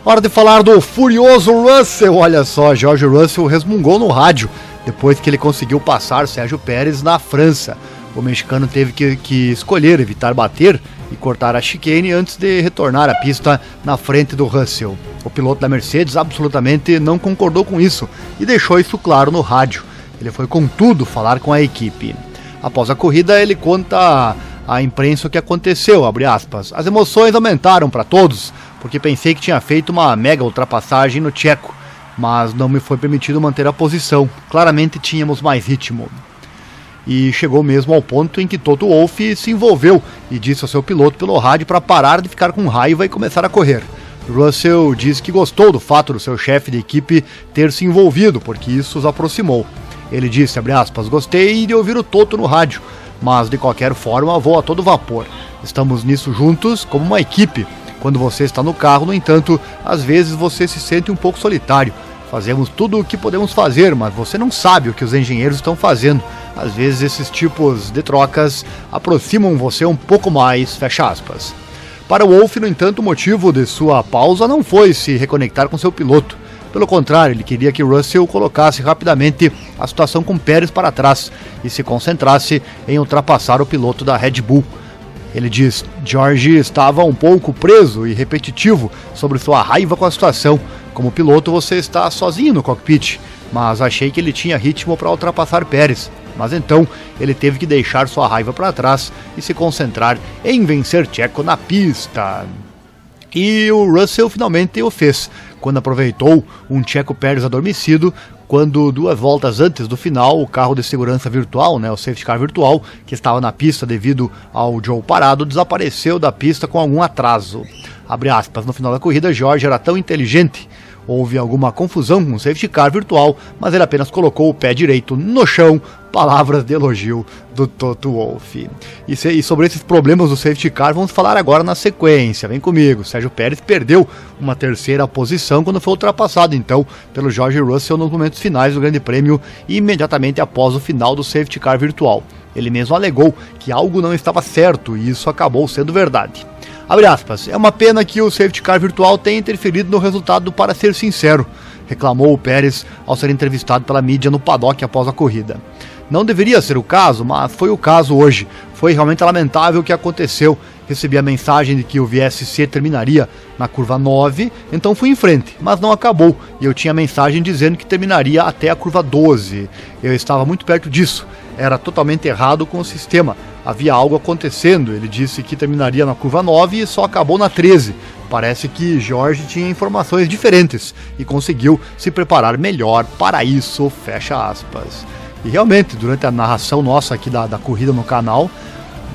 Speaker 1: Hora de falar do furioso Russell. Olha só, George Russell resmungou no rádio depois que ele conseguiu passar Sérgio Pérez na França. O mexicano teve que escolher evitar bater e cortar a chicane antes de retornar à pista na frente do Russell. O piloto da Mercedes absolutamente não concordou com isso e deixou isso claro no rádio. Ele foi com tudo falar com a equipe. Após a corrida, ele conta à imprensa o que aconteceu, abre aspas. As emoções aumentaram para todos, porque pensei que tinha feito uma mega ultrapassagem no Tcheco, mas não me foi permitido manter a posição. Claramente tínhamos mais ritmo. E chegou mesmo ao ponto em que Toto Wolff se envolveu e disse ao seu piloto pelo rádio para parar de ficar com raiva e começar a correr. Russell disse que gostou do fato do seu chefe de equipe ter se envolvido, porque isso os aproximou. Ele disse, abre aspas, gostei de ouvir o Toto no rádio, mas de qualquer forma vou a todo vapor. Estamos nisso juntos como uma equipe. Quando você está no carro, no entanto, às vezes você se sente um pouco solitário. Fazemos tudo o que podemos fazer, mas você não sabe o que os engenheiros estão fazendo. Às vezes esses tipos de trocas aproximam você um pouco mais, fecha aspas. Para Wolff, no entanto, o motivo de sua pausa não foi se reconectar com seu piloto. Pelo contrário, ele queria que Russell colocasse rapidamente a situação com Pérez para trás e se concentrasse em ultrapassar o piloto da Red Bull. Ele diz, George estava um pouco preso e repetitivo sobre sua raiva com a situação. Como piloto você está sozinho no cockpit, mas achei que ele tinha ritmo para ultrapassar Pérez. Mas então ele teve que deixar sua raiva para trás e se concentrar em vencer Tcheco na pista. E o Russell finalmente o fez, quando aproveitou um Checo Pérez adormecido, quando 2 voltas antes do final, o carro de segurança virtual, o safety car virtual, que estava na pista devido ao Joe parado, desapareceu da pista com algum atraso. Abre aspas, no final da corrida, George era tão inteligente. Houve alguma confusão com o safety car virtual, mas ele apenas colocou o pé direito no chão Palavras de elogio do Toto Wolff. E sobre esses problemas do safety car, vamos falar agora na sequência. Vem comigo. Sérgio Pérez perdeu uma terceira posição quando foi ultrapassado, então, pelo George Russell nos momentos finais do Grande Prêmio, imediatamente após o final do safety car virtual. Ele mesmo alegou que algo não estava certo e isso acabou sendo verdade. Abre aspas, é uma pena que o safety car virtual tenha interferido no resultado, para ser sincero, reclamou o Pérez ao ser entrevistado pela mídia no paddock após a corrida. Não deveria ser o caso, mas foi o caso hoje. Foi realmente lamentável o que aconteceu. Recebi a mensagem de que o VSC terminaria na curva 9, então fui em frente, mas não acabou. E eu tinha a mensagem dizendo que terminaria até a curva 12. Eu estava muito perto disso. Era totalmente errado com o sistema. Havia algo acontecendo. Ele disse que terminaria na curva 9 e só acabou na 13. Parece que Jorge tinha informações diferentes e conseguiu se preparar melhor para isso, fecha aspas. E realmente, durante a narração nossa aqui da corrida no canal,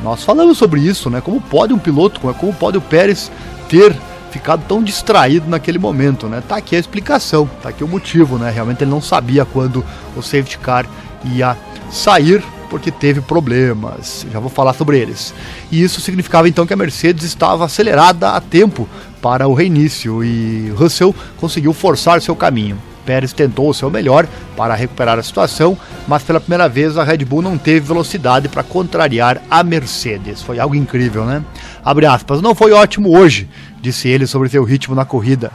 Speaker 1: nós falamos sobre isso, né? Como pode um piloto, como pode o Pérez ter ficado tão distraído naquele momento, né? Tá aqui a explicação, tá aqui o motivo, né? Realmente ele não sabia quando o safety car ia sair, porque teve problemas. Já vou falar sobre eles. E isso significava então que a Mercedes estava acelerada a tempo para o reinício e Russell conseguiu forçar seu caminho. Pérez tentou o seu melhor para recuperar a situação, mas pela primeira vez a Red Bull não teve velocidade para contrariar a Mercedes. Foi algo incrível, né? Abre aspas, não foi ótimo hoje, disse ele sobre seu ritmo na corrida.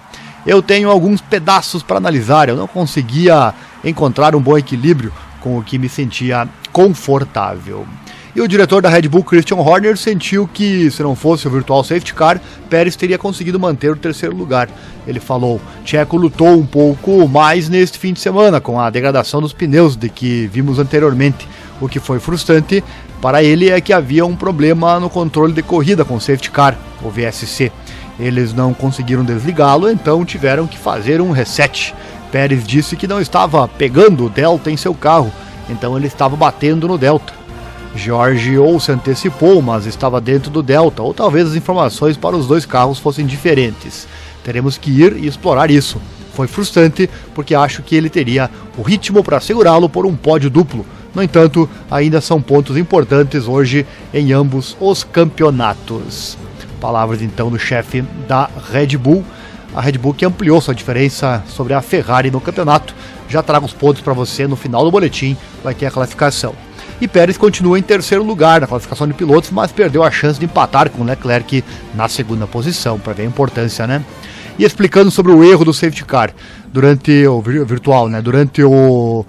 Speaker 1: Eu tenho alguns pedaços para analisar, eu não conseguia encontrar um bom equilíbrio com o que me sentia confortável. E o diretor da Red Bull, Christian Horner, sentiu que, se não fosse o Virtual Safety Car, Pérez teria conseguido manter o terceiro lugar. Ele falou, Checo lutou um pouco mais neste fim de semana, com a degradação dos pneus de que vimos anteriormente. O que foi frustrante para ele é que havia um problema no controle de corrida com o Safety Car, o VSC. Eles não conseguiram desligá-lo, então tiveram que fazer um reset. Pérez disse que não estava pegando o Delta em seu carro, então ele estava batendo no Delta. George ou se antecipou, mas estava dentro do Delta, ou talvez as informações para os dois carros fossem diferentes. Teremos que ir e explorar isso. Foi frustrante, porque acho que ele teria o ritmo para segurá-lo por um pódio duplo. No entanto, ainda são pontos importantes hoje em ambos os campeonatos. Palavras então do chefe da Red Bull. A Red Bull que ampliou sua diferença sobre a Ferrari no campeonato. Já trago os pontos para você no final do boletim, vai ter a classificação. E Pérez continua em terceiro lugar na classificação de pilotos, mas perdeu a chance de empatar com Leclerc na segunda posição, para ver a importância, né? E explicando sobre o erro do safety car durante o virtual, né? Durante o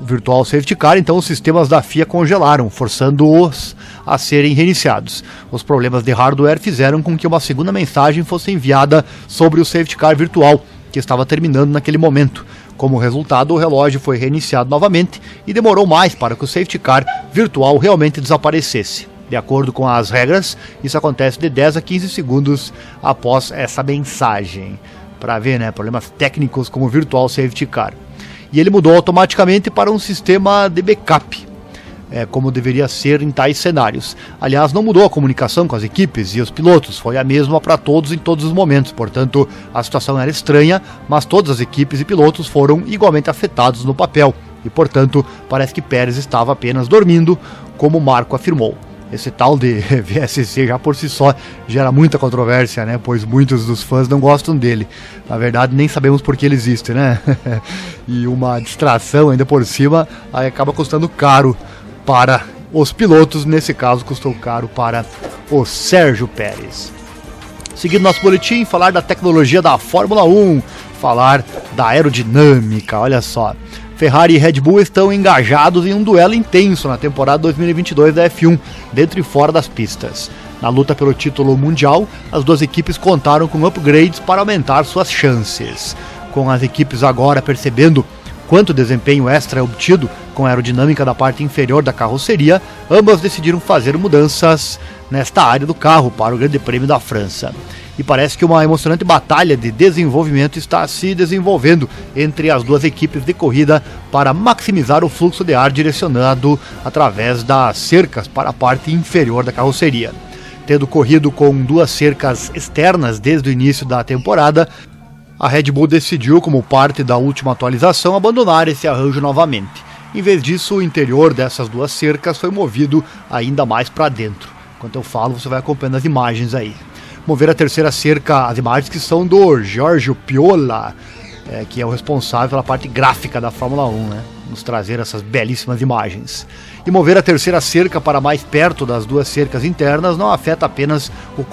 Speaker 1: Virtual Safety Car, então os sistemas da FIA congelaram, forçando-os a serem reiniciados. Os problemas de hardware fizeram com que uma segunda mensagem fosse enviada sobre o Safety Car virtual, que estava terminando naquele momento. Como resultado, o relógio foi reiniciado novamente e demorou mais para que o Safety Car virtual realmente desaparecesse. De acordo com as regras, isso acontece de 10 a 15 segundos após essa mensagem. Para ver, né, problemas técnicos como o Virtual Safety Car. E ele mudou automaticamente para um sistema de backup, como deveria ser em tais cenários. Aliás, não mudou a comunicação com as equipes e os pilotos, foi a mesma para todos em todos os momentos, portanto a situação era estranha, mas todas as equipes e pilotos foram igualmente afetados no papel, e portanto parece que Pérez estava apenas dormindo, como Marco afirmou. Esse tal de VSC já por si só gera muita controvérsia, né? Pois muitos dos fãs não gostam dele. Na verdade, nem sabemos por que ele existe, né? E uma distração ainda por cima aí acaba custando caro para os pilotos. Nesse caso, custou caro para o Sérgio Pérez. Seguindo nosso boletim, falar da tecnologia da Fórmula 1, falar da aerodinâmica, olha só. Ferrari e Red Bull estão engajados em um duelo intenso na temporada 2022 da F1, dentro e fora das pistas. Na luta pelo título mundial, as duas equipes contaram com upgrades para aumentar suas chances. Com as equipes agora percebendo quanto desempenho extra é obtido com a aerodinâmica da parte inferior da carroceria, ambas decidiram fazer mudanças nesta área do carro para o Grande Prêmio da França. E parece que uma emocionante batalha de desenvolvimento está se desenvolvendo entre as duas equipes de corrida para maximizar o fluxo de ar direcionado através das cercas para a parte inferior da carroceria. Tendo corrido com duas cercas externas desde o início da temporada, a Red Bull decidiu, como parte da última atualização, abandonar esse arranjo novamente. Em vez disso, o interior dessas duas cercas foi movido ainda mais para dentro. Enquanto eu falo, você vai acompanhando as imagens aí. Mover a terceira cerca, as imagens que são do Giorgio Piola, que é o responsável pela parte gráfica da Fórmula 1, né? Nos trazer essas belíssimas imagens. E mover a terceira cerca para mais perto das duas cercas internas não afeta apenas o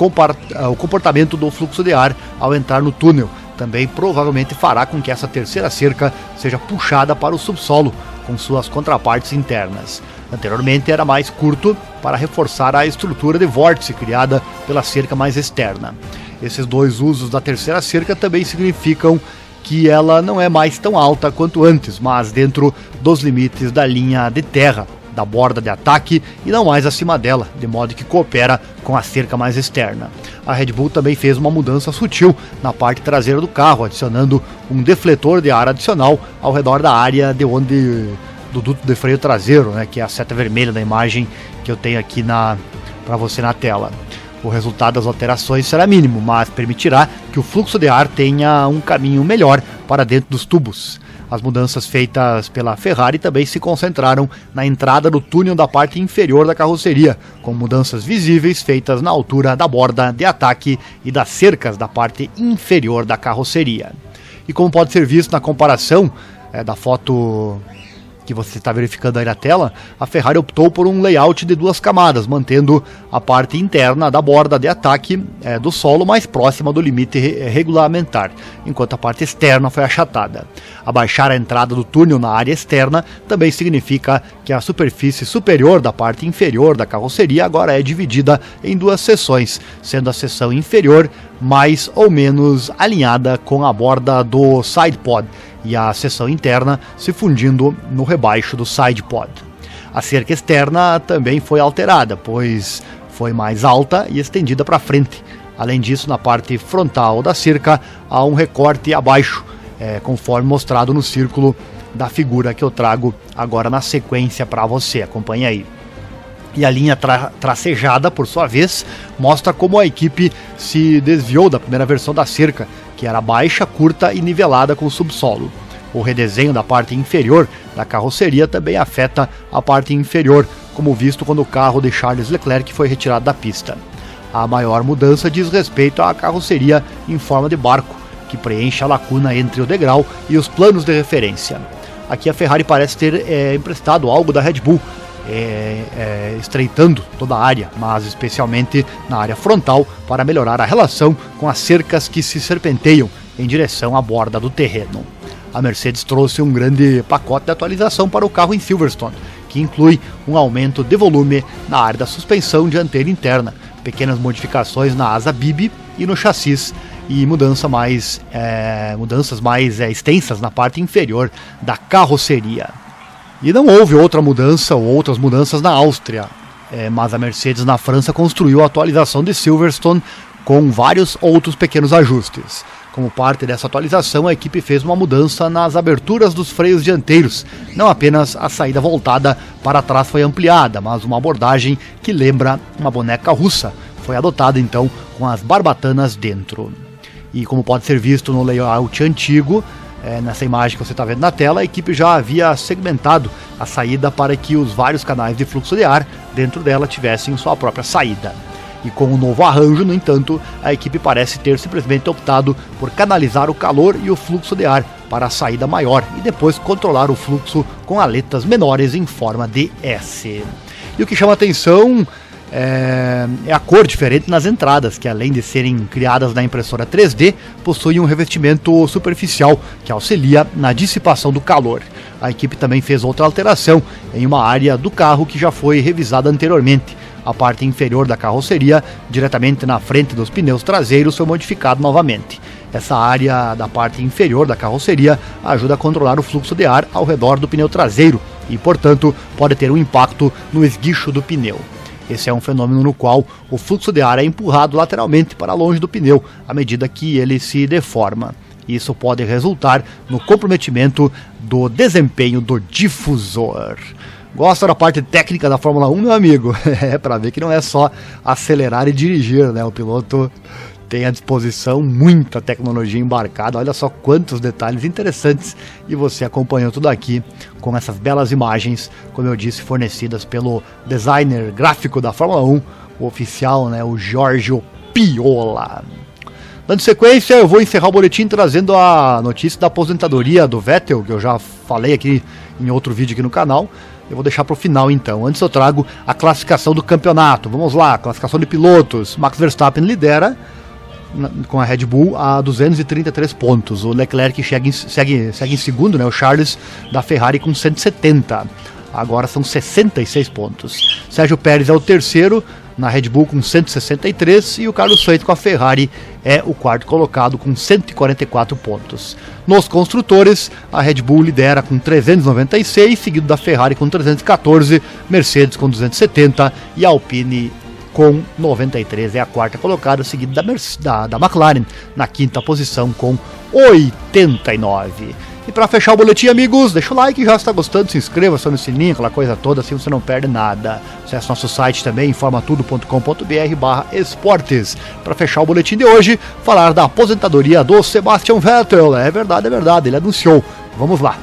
Speaker 1: comportamento do fluxo de ar ao entrar no túnel. Também provavelmente fará com que essa terceira cerca seja puxada para o subsolo com suas contrapartes internas. Anteriormente era mais curto para reforçar a estrutura de vórtice criada pela cerca mais externa. Esses dois usos da terceira cerca também significam que ela não é mais tão alta quanto antes, mas dentro dos limites da linha de terra, da borda de ataque e não mais acima dela, de modo que coopera com a cerca mais externa. A Red Bull também fez uma mudança sutil na parte traseira do carro, adicionando um defletor de ar adicional ao redor da área do duto de freio traseiro, né, que é a seta vermelha da imagem que eu tenho aqui para você na tela. O resultado das alterações será mínimo, mas permitirá que o fluxo de ar tenha um caminho melhor para dentro dos tubos. As mudanças feitas pela Ferrari também se concentraram na entrada do túnel da parte inferior da carroceria, com mudanças visíveis feitas na altura da borda de ataque e das cercas da parte inferior da carroceria. E como pode ser visto na comparação da foto que você está verificando aí na tela, a Ferrari optou por um layout de duas camadas, mantendo a parte interna da borda de ataque do solo mais próxima do limite regulamentar, enquanto a parte externa foi achatada. Abaixar a entrada do túnel na área externa também significa que a superfície superior da parte inferior da carroceria agora é dividida em duas seções, sendo a seção inferior mais ou menos alinhada com a borda do sidepod, e a seção interna se fundindo no rebaixo do sidepod. A cerca externa também foi alterada, pois foi mais alta e estendida para frente. Além disso, na parte frontal da cerca há um recorte abaixo, conforme mostrado no círculo da figura que eu trago agora na sequência para você. Acompanhe aí. E a linha tracejada, por sua vez, mostra como a equipe se desviou da primeira versão da cerca, que era baixa, curta e nivelada com o subsolo. O redesenho da parte inferior da carroceria também afeta a parte inferior, como visto quando o carro de Charles Leclerc foi retirado da pista. A maior mudança diz respeito à carroceria em forma de barco, que preenche a lacuna entre o degrau e os planos de referência. Aqui a Ferrari parece ter emprestado algo da Red Bull, estreitando toda a área, mas especialmente na área frontal, para melhorar a relação com as cercas que se serpenteiam em direção à borda do terreno. A Mercedes trouxe um grande pacote de atualização para o carro em Silverstone, que inclui um aumento de volume na área da suspensão dianteira interna, pequenas modificações na asa bib e no chassi, e mudanças mais extensas na parte inferior da carroceria. E não houve outra mudança ou outras mudanças na Áustria, mas a Mercedes na França construiu a atualização de Silverstone com vários outros pequenos ajustes. Como parte dessa atualização, a equipe fez uma mudança nas aberturas dos freios dianteiros. Não apenas a saída voltada para trás foi ampliada, mas uma abordagem que lembra uma boneca russa foi adotada então com as barbatanas dentro. E como pode ser visto no layout antigo, nessa imagem que você está vendo na tela, a equipe já havia segmentado a saída para que os vários canais de fluxo de ar dentro dela tivessem sua própria saída. E com o novo arranjo, no entanto, a equipe parece ter simplesmente optado por canalizar o calor e o fluxo de ar para a saída maior e depois controlar o fluxo com aletas menores em forma de S. E o que chama atenção é a cor diferente nas entradas, que além de serem criadas na impressora 3D, possuem um revestimento superficial que auxilia na dissipação do calor. A equipe também fez outra alteração em uma área do carro que já foi revisada anteriormente. A parte inferior da carroceria, diretamente na frente dos pneus traseiros, foi modificada novamente. Essa área da parte inferior da carroceria ajuda a controlar o fluxo de ar ao redor do pneu traseiro e, portanto, pode ter um impacto no esguicho do pneu. Esse é um fenômeno no qual o fluxo de ar é empurrado lateralmente para longe do pneu à medida que ele se deforma. Isso pode resultar no comprometimento do desempenho do difusor. Gosta da parte técnica da Fórmula 1, meu amigo? É para ver que não é só acelerar e dirigir, né? O piloto tem à disposição muita tecnologia embarcada. Olha só quantos detalhes interessantes, e você acompanhou tudo aqui com essas belas imagens, como eu disse, fornecidas pelo designer gráfico da Fórmula 1, o oficial, né, o Giorgio Piola. Dando sequência, eu vou encerrar o boletim trazendo a notícia da aposentadoria do Vettel, que eu já falei aqui em outro vídeo aqui no canal. Eu vou deixar para o final então. Antes eu trago a classificação do campeonato. Vamos lá, classificação de pilotos. Max Verstappen lidera com a Red Bull a 233 pontos. O Leclerc segue em segundo, né, o Charles da Ferrari com 170. Agora são 66 pontos. Sérgio Pérez é o terceiro na Red Bull com 163 e o Carlos Sainz com a Ferrari é o quarto colocado com 144 pontos. Nos construtores, a Red Bull lidera com 396, seguido da Ferrari com 314, Mercedes com 270 e a Alpine com 93 é a quarta colocada, seguido da McLaren na quinta posição com 89. E para fechar o boletim, amigos, deixa o like, já está gostando, se inscreva, acione o sininho, aquela coisa toda, assim você não perde nada. Acesse nosso site também, informatudo.com.br/esportes. Para fechar o boletim de hoje, falar da aposentadoria do Sebastian Vettel. É verdade, ele anunciou. Vamos lá.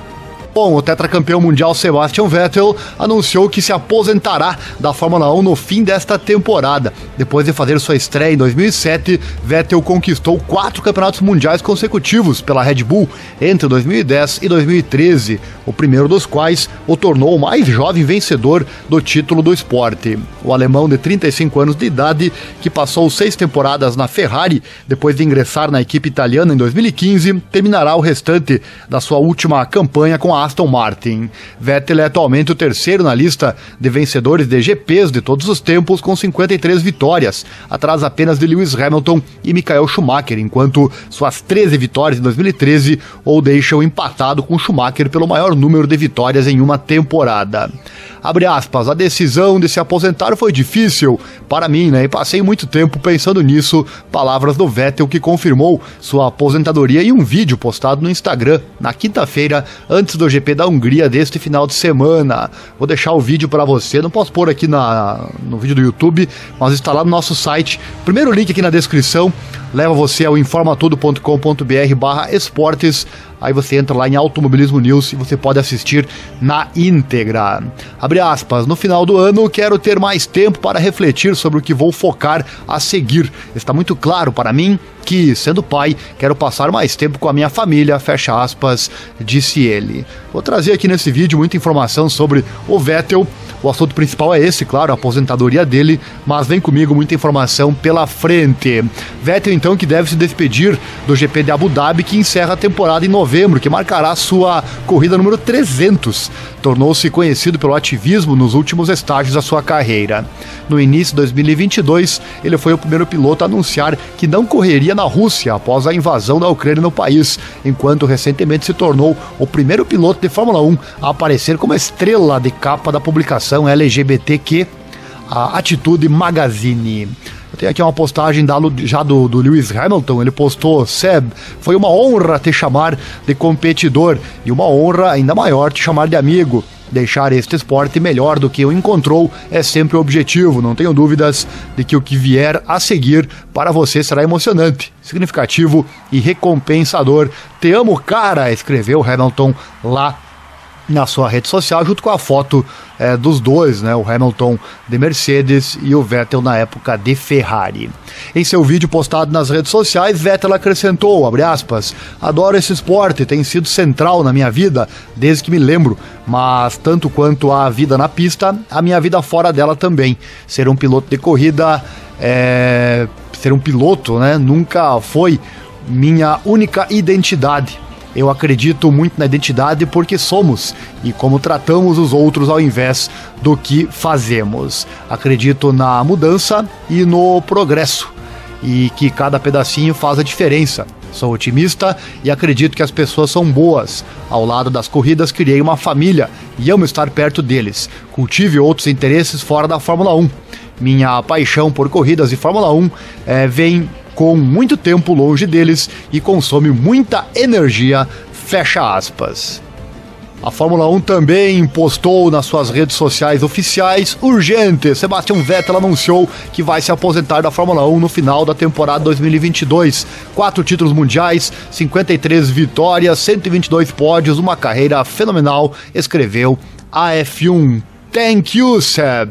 Speaker 1: Bom, o tetracampeão mundial Sebastian Vettel anunciou que se aposentará da Fórmula 1 no fim desta temporada. Depois de fazer sua estreia em 2007, Vettel conquistou 4 campeonatos mundiais consecutivos pela Red Bull entre 2010 e 2013, o primeiro dos quais o tornou o mais jovem vencedor do título do esporte. O alemão de 35 anos de idade, que passou 6 temporadas na Ferrari, depois de ingressar na equipe italiana em 2015, terminará o restante da sua última campanha com a Aston Martin. Vettel é atualmente o terceiro na lista de vencedores de GPs de todos os tempos, com 53 vitórias, atrás apenas de Lewis Hamilton e Michael Schumacher, enquanto suas 13 vitórias em 2013 o deixam empatado com Schumacher pelo maior número de vitórias em uma temporada. Abre aspas, a decisão de se aposentar foi difícil para mim, né? E passei muito tempo pensando nisso. Palavras do Vettel, que confirmou sua aposentadoria em um vídeo postado no Instagram na quinta-feira, antes do GP da Hungria deste final de semana. Vou deixar o vídeo para você, não posso pôr aqui no vídeo do YouTube, mas está lá no nosso site. Primeiro link aqui na descrição leva você ao informatudo.com.br/esportes. Aí você entra lá em Automobilismo News e você pode assistir na íntegra. Abre aspas, no final do ano quero ter mais tempo para refletir sobre o que vou focar a seguir. Está muito claro para mim que, sendo pai, quero passar mais tempo com a minha família, fecha aspas, disse ele. Vou trazer aqui nesse vídeo muita informação sobre o Vettel. O assunto principal é esse, claro, a aposentadoria dele, mas vem comigo muita informação pela frente. Vettel, então, que deve se despedir do GP de Abu Dhabi, que encerra a temporada em novembro, que marcará sua corrida número 300. Tornou-se conhecido pelo ativismo nos últimos estágios da sua carreira. No início de 2022, ele foi o primeiro piloto a anunciar que não correria na Rússia após a invasão da Ucrânia no país, enquanto recentemente se tornou o primeiro piloto de Fórmula 1 a aparecer como estrela de capa da publicação LGBTQ, a Atitude Magazine. Eu tenho aqui uma postagem já do Lewis Hamilton. Ele postou: Seb, foi uma honra te chamar de competidor e uma honra ainda maior te chamar de amigo. Deixar este esporte melhor do que o encontrou é sempre o objetivo. Não tenho dúvidas de que o que vier a seguir para você será emocionante, significativo e recompensador. Te amo, cara, escreveu Hamilton lá na sua rede social, junto com a foto dos dois, né, o Hamilton de Mercedes e o Vettel na época de Ferrari. Em seu vídeo postado nas redes sociais, Vettel acrescentou, abre aspas, adoro esse esporte, tem sido central na minha vida desde que me lembro, mas tanto quanto a vida na pista, a minha vida fora dela também. Ser um piloto de corrida, ser um piloto, né, nunca foi minha única identidade. Eu acredito muito na identidade porque somos e como tratamos os outros ao invés do que fazemos. Acredito na mudança e no progresso e que cada pedacinho faz a diferença. Sou otimista e acredito que as pessoas são boas. Ao lado das corridas criei uma família e amo estar perto deles. Cultive outros interesses fora da Fórmula 1. Minha paixão por corridas e Fórmula 1 vem com muito tempo longe deles e consome muita energia, fecha aspas. A Fórmula 1 também postou nas suas redes sociais oficiais: urgente, Sebastian Vettel anunciou que vai se aposentar da Fórmula 1 no final da temporada 2022. 4 títulos mundiais, 53 vitórias, 122 pódios, uma carreira fenomenal, escreveu a F1. Thank you, Seb.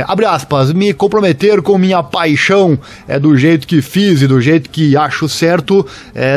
Speaker 1: Abre aspas, me comprometer com minha paixão do jeito que fiz e do jeito que acho certo,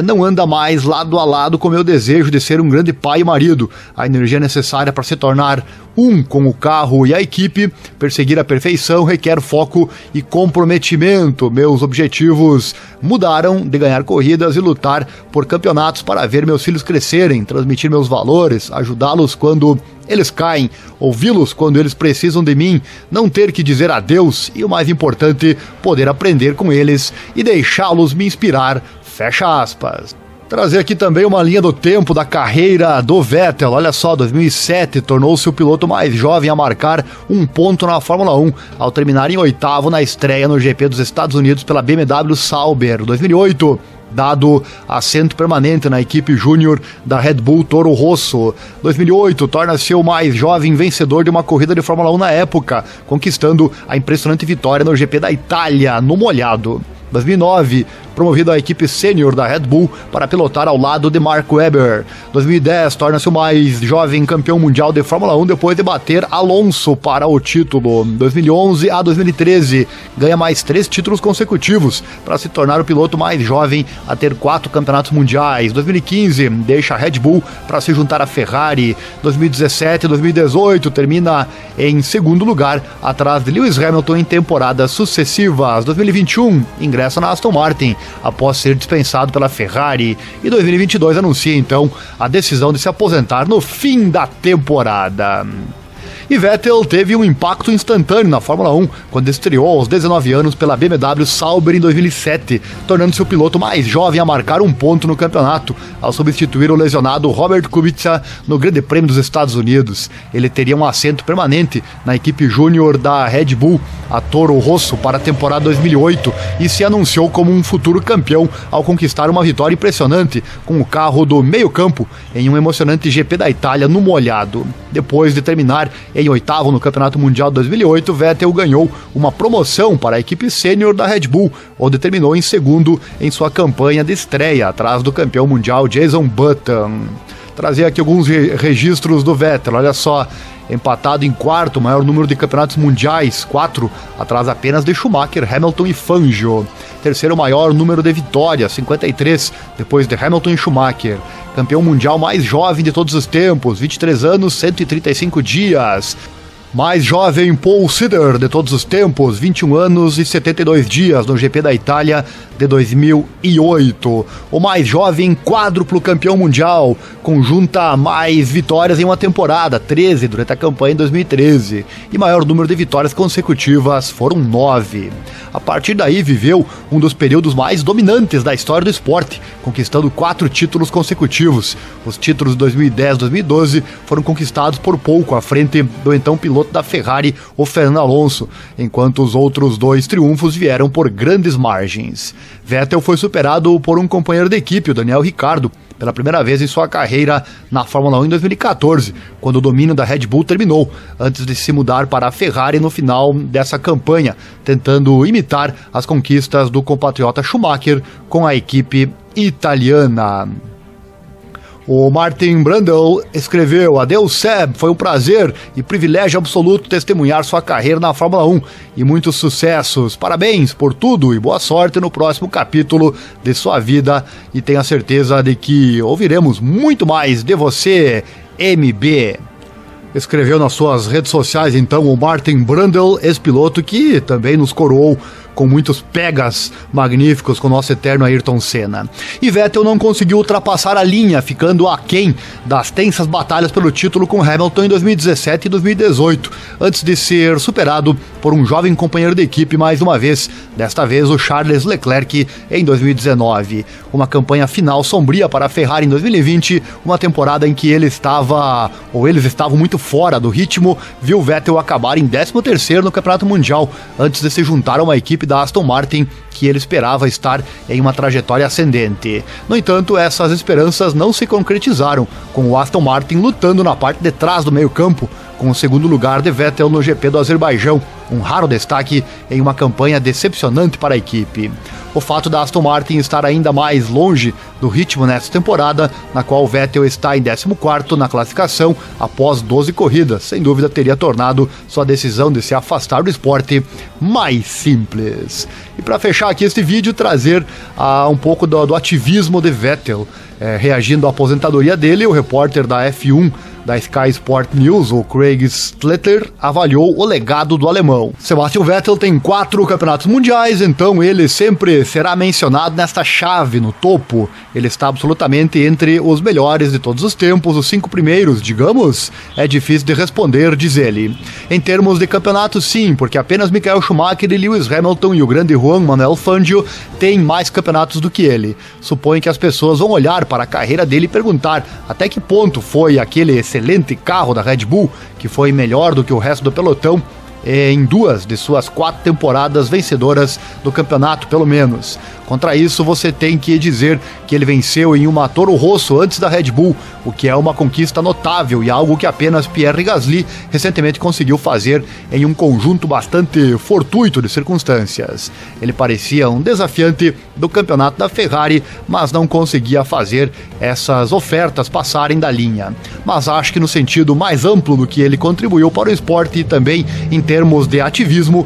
Speaker 1: não anda mais lado a lado com meu desejo de ser um grande pai e marido. A energia necessária para se tornar um com o carro e a equipe, perseguir a perfeição, requer foco e comprometimento. Meus objetivos mudaram de ganhar corridas e lutar por campeonatos para ver meus filhos crescerem, transmitir meus valores, ajudá-los quando eles caem, ouvi-los quando eles precisam de mim, não ter que dizer adeus e, o mais importante, poder aprender com eles e deixá-los me inspirar. Fecha aspas. Trazer aqui também uma linha do tempo da carreira do Vettel. Olha só, 2007 tornou-se o piloto mais jovem a marcar um ponto na Fórmula 1, ao terminar em 8º na estreia no GP dos Estados Unidos pela BMW Sauber. 2008, dado assento permanente na equipe júnior da Red Bull Toro Rosso. 2008, torna-se o mais jovem vencedor de uma corrida de Fórmula 1 na época, conquistando a impressionante vitória no GP da Itália, no molhado. 2009, promovido à equipe sênior da Red Bull para pilotar ao lado de Mark Webber. 2010, torna-se o mais jovem campeão mundial de Fórmula 1 depois de bater Alonso para o título. 2011 a 2013, ganha mais 3 títulos consecutivos para se tornar o piloto mais jovem a ter 4 campeonatos mundiais. 2015, deixa a Red Bull para se juntar à Ferrari. 2017 e 2018, termina em segundo lugar, atrás de Lewis Hamilton em temporadas sucessivas. 2021, ingressa na Aston Martin após ser dispensado pela Ferrari, e 2022 anuncia então a decisão de se aposentar no fim da temporada. E Vettel teve um impacto instantâneo na Fórmula 1 quando estreou aos 19 anos pela BMW Sauber em 2007, tornando-se o piloto mais jovem a marcar um ponto no campeonato, ao substituir o lesionado Robert Kubica no Grande Prêmio dos Estados Unidos. Ele teria um assento permanente na equipe júnior da Red Bull, a Toro Rosso, para a temporada 2008, e se anunciou como um futuro campeão ao conquistar uma vitória impressionante com o carro do meio-campo em um emocionante GP da Itália no molhado. Depois de terminar em 8º no Campeonato Mundial 2008, Vettel ganhou uma promoção para a equipe sênior da Red Bull, onde terminou em segundo em sua campanha de estreia, atrás do campeão mundial Jason Button. Trazer aqui alguns registros do Vettel, olha só. Empatado em 4º, maior número de campeonatos mundiais, 4, atrás apenas de Schumacher, Hamilton e Fangio. 3º maior número de vitórias, 53, depois de Hamilton e Schumacher. Campeão mundial mais jovem de todos os tempos, 23 anos, 135 dias. Mais jovem Paul Sider de todos os tempos, 21 anos e 72 dias no GP da Itália de 2008. O mais jovem quádruplo campeão mundial, conjunta mais vitórias em uma temporada, 13 durante a campanha em 2013. E maior número de vitórias consecutivas foram 9. A partir daí viveu um dos períodos mais dominantes da história do esporte, conquistando 4 títulos consecutivos. Os títulos de 2010 e 2012 foram conquistados por pouco à frente do então piloto da Ferrari, o Fernando Alonso, enquanto os outros 2 triunfos vieram por grandes margens. Vettel foi superado por um companheiro de equipe, o Daniel Ricciardo, pela primeira vez em sua carreira na Fórmula 1 em 2014, quando o domínio da Red Bull terminou, antes de se mudar para a Ferrari no final dessa campanha, tentando imitar as conquistas do compatriota Schumacher com a equipe italiana. O Martin Brundle escreveu: adeus Seb, foi um prazer e privilégio absoluto testemunhar sua carreira na Fórmula 1 e muitos sucessos. Parabéns por tudo e boa sorte no próximo capítulo de sua vida, e tenho a certeza de que ouviremos muito mais de você, MB. Escreveu nas suas redes sociais então o Martin Brundle, ex-piloto que também nos coroou com muitos pegas magníficos com o nosso eterno Ayrton Senna. E Vettel não conseguiu ultrapassar a linha, ficando aquém das tensas batalhas pelo título com Hamilton em 2017 e 2018, antes de ser superado por um jovem companheiro de equipe mais uma vez, desta vez o Charles Leclerc em 2019. Uma campanha final sombria para a Ferrari em 2020, uma temporada em que eles estavam muito fora do ritmo, viu Vettel acabar em 13º no Campeonato Mundial, antes de se juntar a uma equipe equipe da Aston Martin, que ele esperava estar em uma trajetória ascendente. No entanto, essas esperanças não se concretizaram, com o Aston Martin lutando na parte de trás do meio-campo, com o segundo lugar de Vettel no GP do Azerbaijão, um raro destaque em uma campanha decepcionante para a equipe. O fato da Aston Martin estar ainda mais longe do ritmo nesta temporada, na qual Vettel está em 14º na classificação após 12 corridas, sem dúvida teria tornado sua decisão de se afastar do esporte mais simples. E para fechar aqui este vídeo, trazer um pouco do ativismo de Vettel. Reagindo à aposentadoria dele, o repórter da F1 da Sky Sport News, o Craig Slater, avaliou o legado do alemão. Sebastian Vettel tem 4 campeonatos mundiais, então ele sempre será mencionado nesta chave, no topo. Ele está absolutamente entre os melhores de todos os tempos, os 5 primeiros, digamos. É difícil de responder, diz ele. Em termos de campeonato, sim, porque apenas Michael Schumacher e Lewis Hamilton e o grande Juan Manuel Fangio têm mais campeonatos do que ele. Suponho que as pessoas vão olhar para a carreira dele e perguntar até que ponto foi aquele excelente carro da Red Bull, que foi melhor do que o resto do pelotão em 2 de suas 4 temporadas vencedoras do campeonato, pelo menos. Contra isso, você tem que dizer que ele venceu em uma Toro Rosso antes da Red Bull, o que é uma conquista notável e algo que apenas Pierre Gasly recentemente conseguiu fazer em um conjunto bastante fortuito de circunstâncias. Ele parecia um desafiante do campeonato da Ferrari, mas não conseguia fazer essas ofertas passarem da linha. Mas acho que no sentido mais amplo do que ele contribuiu para o esporte e também em termos de ativismo,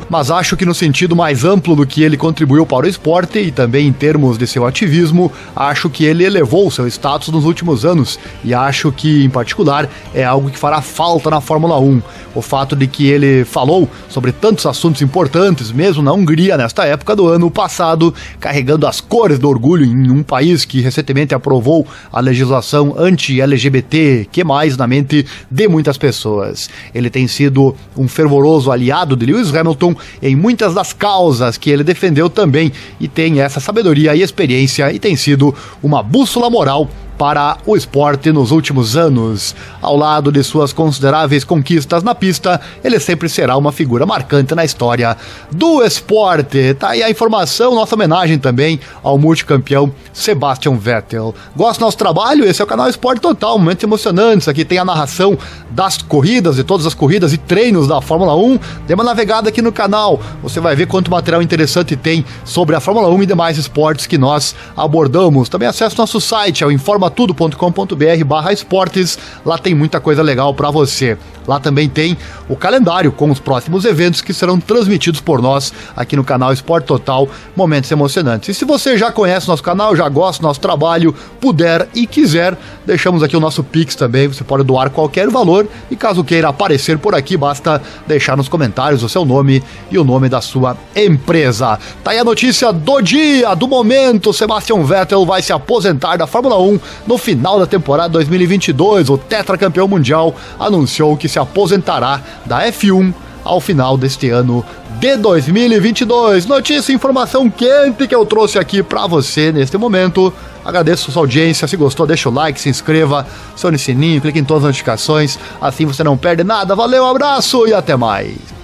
Speaker 1: em termos de seu ativismo, acho que ele elevou seu status nos últimos anos e acho que, em particular, é algo que fará falta na Fórmula 1. O fato de que ele falou sobre tantos assuntos importantes, mesmo na Hungria, nesta época do ano passado, carregando as cores do orgulho em um país que recentemente aprovou a legislação anti-LGBT, que mais na mente de muitas pessoas. Ele tem sido um fervoroso aliado de Lewis Hamilton em muitas das causas que ele defendeu também e tem essa sabedoria e experiência e tem sido uma bússola moral para o esporte nos últimos anos. Ao lado de suas consideráveis conquistas na pista, ele sempre será uma figura marcante na história do esporte. Tá aí a informação, nossa homenagem também ao multicampeão Sebastian Vettel. Gosta do nosso trabalho? Esse é o canal Esporte Total, momentos emocionantes. Aqui tem a narração das corridas, de todas as corridas e treinos da Fórmula 1. Dê uma navegada aqui no canal, você vai ver quanto material interessante tem sobre a Fórmula 1 e demais esportes que nós abordamos. Também acesse nosso site, é o informatudo.com.br/esportes, lá tem muita coisa legal para você. Lá também tem o calendário com os próximos eventos que serão transmitidos por nós aqui no canal Esporte Total, momentos emocionantes. E se você já conhece nosso canal, já gosta do nosso trabalho, puder e quiser, deixamos aqui o nosso Pix também, você pode doar qualquer valor e caso queira aparecer por aqui, basta deixar nos comentários o seu nome e o nome da sua empresa. Tá aí a notícia do dia, do momento, Sebastian Vettel vai se aposentar da Fórmula 1 no final da temporada 2022, o tetracampeão mundial anunciou que se aposentará da F1 ao final deste ano de 2022. Notícia e informação quente que eu trouxe aqui pra você neste momento. Agradeço a sua audiência, se gostou deixa o like, se inscreva, acione o sininho, clique em todas as notificações, assim você não perde nada. Valeu, abraço e até mais.